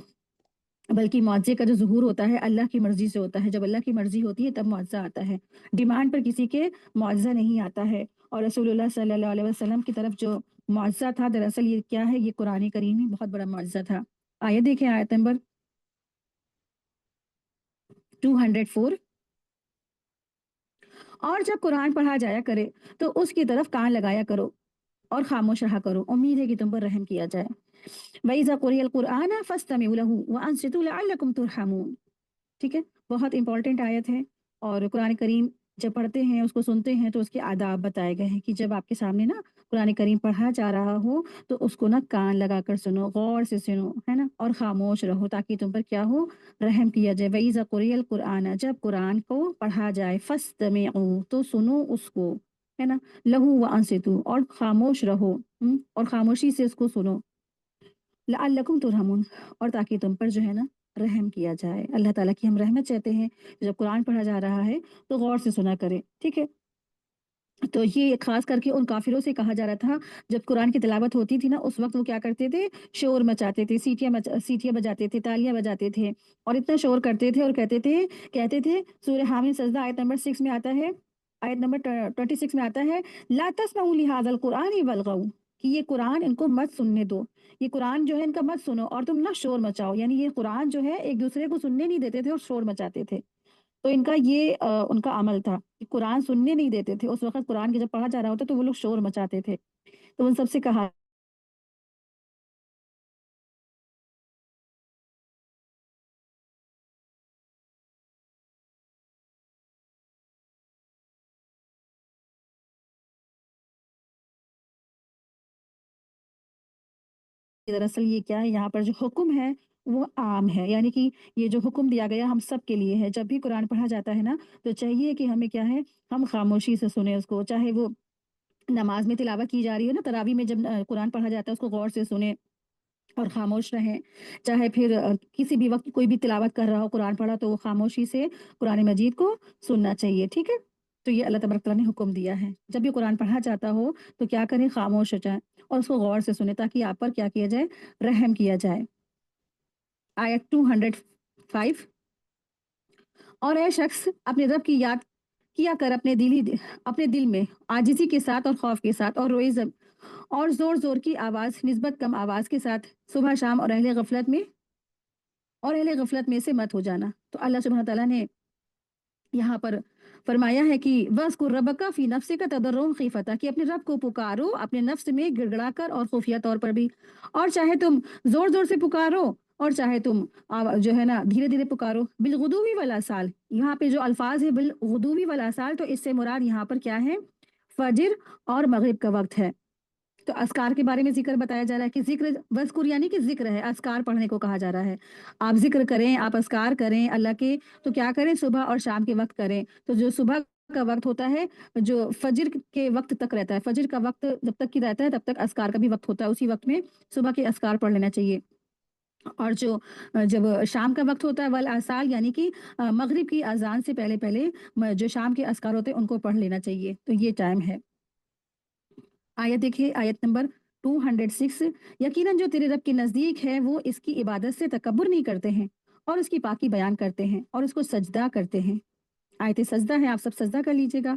बल्कि मुआवज़े का जो ज़ुहूर होता है अल्लाह की मर्ज़ी से होता है। जब अल्लाह की मर्ज़ी होती है तब मुआवज़ा आता है। डिमांड पर किसी के मुआवज़ा नहीं आता है। और रसूलुल्लाह सल्लल्लाहु अलैहि वसल्लम की तरफ जो मुआवज़ा था दरअसल ये क्या है, ये कुरान करीम ही बहुत बड़ा मुआवज़ा था। आयत देखें, आयत नंबर 204। और जब कुरान पढ़ा जाया करे तो उसकी तरफ कान लगाया करो और खामोश रहा करो। उम्मीद है कि तुम पर रहम किया जाए। वइज़ा कुरियल कुरआन फस्तमिऊ लहू व अंसितू लअल्लकुम तुरहमून। ठीक है, बहुत इंपॉर्टेंट आयत है। और कुरान करीम जब पढ़ते हैं, उसको सुनते हैं तो उसके आदाब बताए गए हैं कि जब आपके सामने ना कुरान करीम पढ़ा जा रहा हो तो उसको ना कान लगाकर सुनो, गौर से सुनो, है ना? और खामोश रहो ताकि तुम पर क्या हो, रहम किया जाए। वइज़ा कुरियल कुरआन, जब कुरान को पढ़ा जाए, फस्तमिऊ तो सुनो उसको, है ना? लहू व अंसितू और खामोश रहो, और खामोशी से उसको सुनो। लअल्लकुम तुरहमून और ताकि तुम पर जो है ना रहम किया जाए। अल्लाह ताला की हम रहमत चाहते हैं। जब कुरान पढ़ा जा रहा है तो गौर से सुना करें, ठीक है? तो ये खास करके उन काफिरों से कहा जा रहा था, जब कुरान की तिलावत होती थी ना उस वक्त वो क्या करते थे, शोर मचाते थे, सीटियाँ बजाते थे, तालियाँ बजाते थे और इतना शोर करते थे और कहते थे सूरह हामिद सजदा आयत नंबर 6 में आता है, आयत नंबर 26 में आता है, ला तस्मऊ लिहाज़ल कुरआनि वल्गऊ, कि ये कुरान इनको मत सुनने दो। ये कुरान जो है इनका मत सुनो और तुम ना शोर मचाओ। यानी ये कुरान जो है एक दूसरे को सुनने नहीं देते थे और शोर मचाते थे। तो इनका ये उनका अमल था कि कुरान सुनने नहीं देते थे। उस वक़्त कुरान के जब पढ़ा जा रहा होता तो वो लोग शोर मचाते थे। तो उन सबसे कहा कि दरअसल ये क्या है, यहाँ पर जो हुक्म है वो आम है। यानी कि ये जो हुक्म दिया गया हम सब के लिए है। जब भी कुरान पढ़ा जाता है ना तो चाहिए कि हमें क्या है, हम खामोशी से सुने उसको। चाहे वो नमाज़ में तिलावत की जा रही है ना, तरावी में जब कुरान पढ़ा जाता है उसको गौर से सुने और खामोश रहें। चाहे फिर किसी भी वक़्त कोई भी तिलावत कर रहा हो, कुरान पढ़ा तो वो खामोशी से कुरान मजीद को सुनना चाहिए, ठीक है? तो ये अल्लाह तबारक तआला ने हुक्म दिया है। जब भी कुरान पढ़ा जाता हो तो क्या करें, खामोश हो जाएँ और उसको गौर से सुनें ताकि आप पर क्या किया जाए, रहम किया जाए। आयत 205। और ऐ शख्स अपने रब की याद किया कर अपने दिल में आजिज़ी के साथ और खौफ के साथ और रोए ज़ब और ज़ोर-ज़ोर की आवाज़ निस्बत कम आवाज़ के साथ सुबह शाम और अहले गफलत में से मत हो जाना। तो अल्लाह सुब्हानहू तआला ने यहाँ पर फरमाया है कि वज़्कुर रब्बका फ़ी नफ़्सिका तदर्रुअन ख़ीफ़ता, कि अपने रब को पुकारो अपने नफ्स में गिड़गिड़ाकर और खुफिया तौर पर भी। और चाहे तुम ज़ोर-ज़ोर से पुकारो और चाहे तुम जो है ना धीरे-धीरे पुकारो। बिलगुदुव्वी वल आसाल, यहाँ पे जो अल्फ़ाज़ है बिलगुदुव्वी वल आसाल, तो इससे मुराद यहाँ पर क्या है? फ़ज्र और मग़रिब का वक़्त है। तो अस्कार के बारे में ज़िक्र बताया जा रहा है कि ज़िक्र वज़्कुर यानी कि ज़िक्र है, अस्कार पढ़ने को कहा जा रहा है। आप ज़िक्र करें, आप अस्कार करें अल्लाह के, तो क्या करें, सुबह और शाम के वक़्त करें। तो जो सुबह का वक़्त होता है जो फ़ज्र के वक़्त तक रहता है। फ़ज्र का वक़्त जब तक की रहता है तब तक अज़कार का भी वक़्त होता है। उसी वक़्त में सुबह के अज़कार पढ़ लेना चाहिए। और जो जब शाम का वक़्त होता है वल आसाल यानी कि मग़रिब की अज़ान से पहले-पहले म जो शाम के अज़कार होते हैं उनको पढ़ लेना चाहिए। तो ये टाइम है। आयत देखिए आयत नंबर 206 यकीनन जो तेरे रब के नज़दीक है वो इसकी इबादत से तकब्बुर नहीं करते हैं और उसकी पाकी बयान करते हैं और उसको सजदा करते हैं। आयत सजदा है, आप सब सजदा कर लीजिएगा।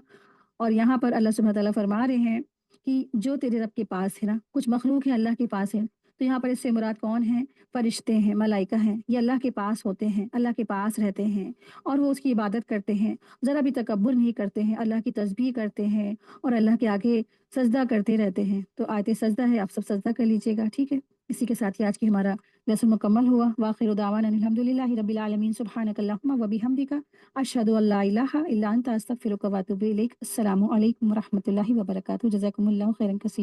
और यहाँ पर अल्लाह सुब्हानहू व तआला फरमा रहे हैं कि जो तेरे रब के पास है ना, कुछ मखलूक है अल्लाह के पास है। तो यहाँ पर इससे मुराद कौन है? फ़रिश्ते हैं, मलाइका हैं, ये अल्लाह के पास होते हैं, अल्लाह के पास रहते हैं और वो उसकी इबादत करते हैं। ज़रा भी तकब्बुर नहीं करते हैं, अल्लाह की तस्बीह करते हैं और अल्लाह के आगे सजदा करते रहते हैं। तो आयत सजदा है, आप सब सजदा कर लीजिएगा, ठीक है? इसी के साथ ही आज की हमारा लेसन मुकम्मल हुआ। व आखिरु दावाना अनिल हम्दुलिल्लाहि रब्बिल आलमीन सुब्हानकल्लाहुम्मा व बिहम्दिका अशहदु अल्ला इलाहा इल्ला अंता अस्तगफिरुका व अतूबु इलैक। अस्सलामु अलैकुम व रहमतुल्लाहि व बरकातुहू। जज़ाकुमुल्लाहु खैरन कसीरा।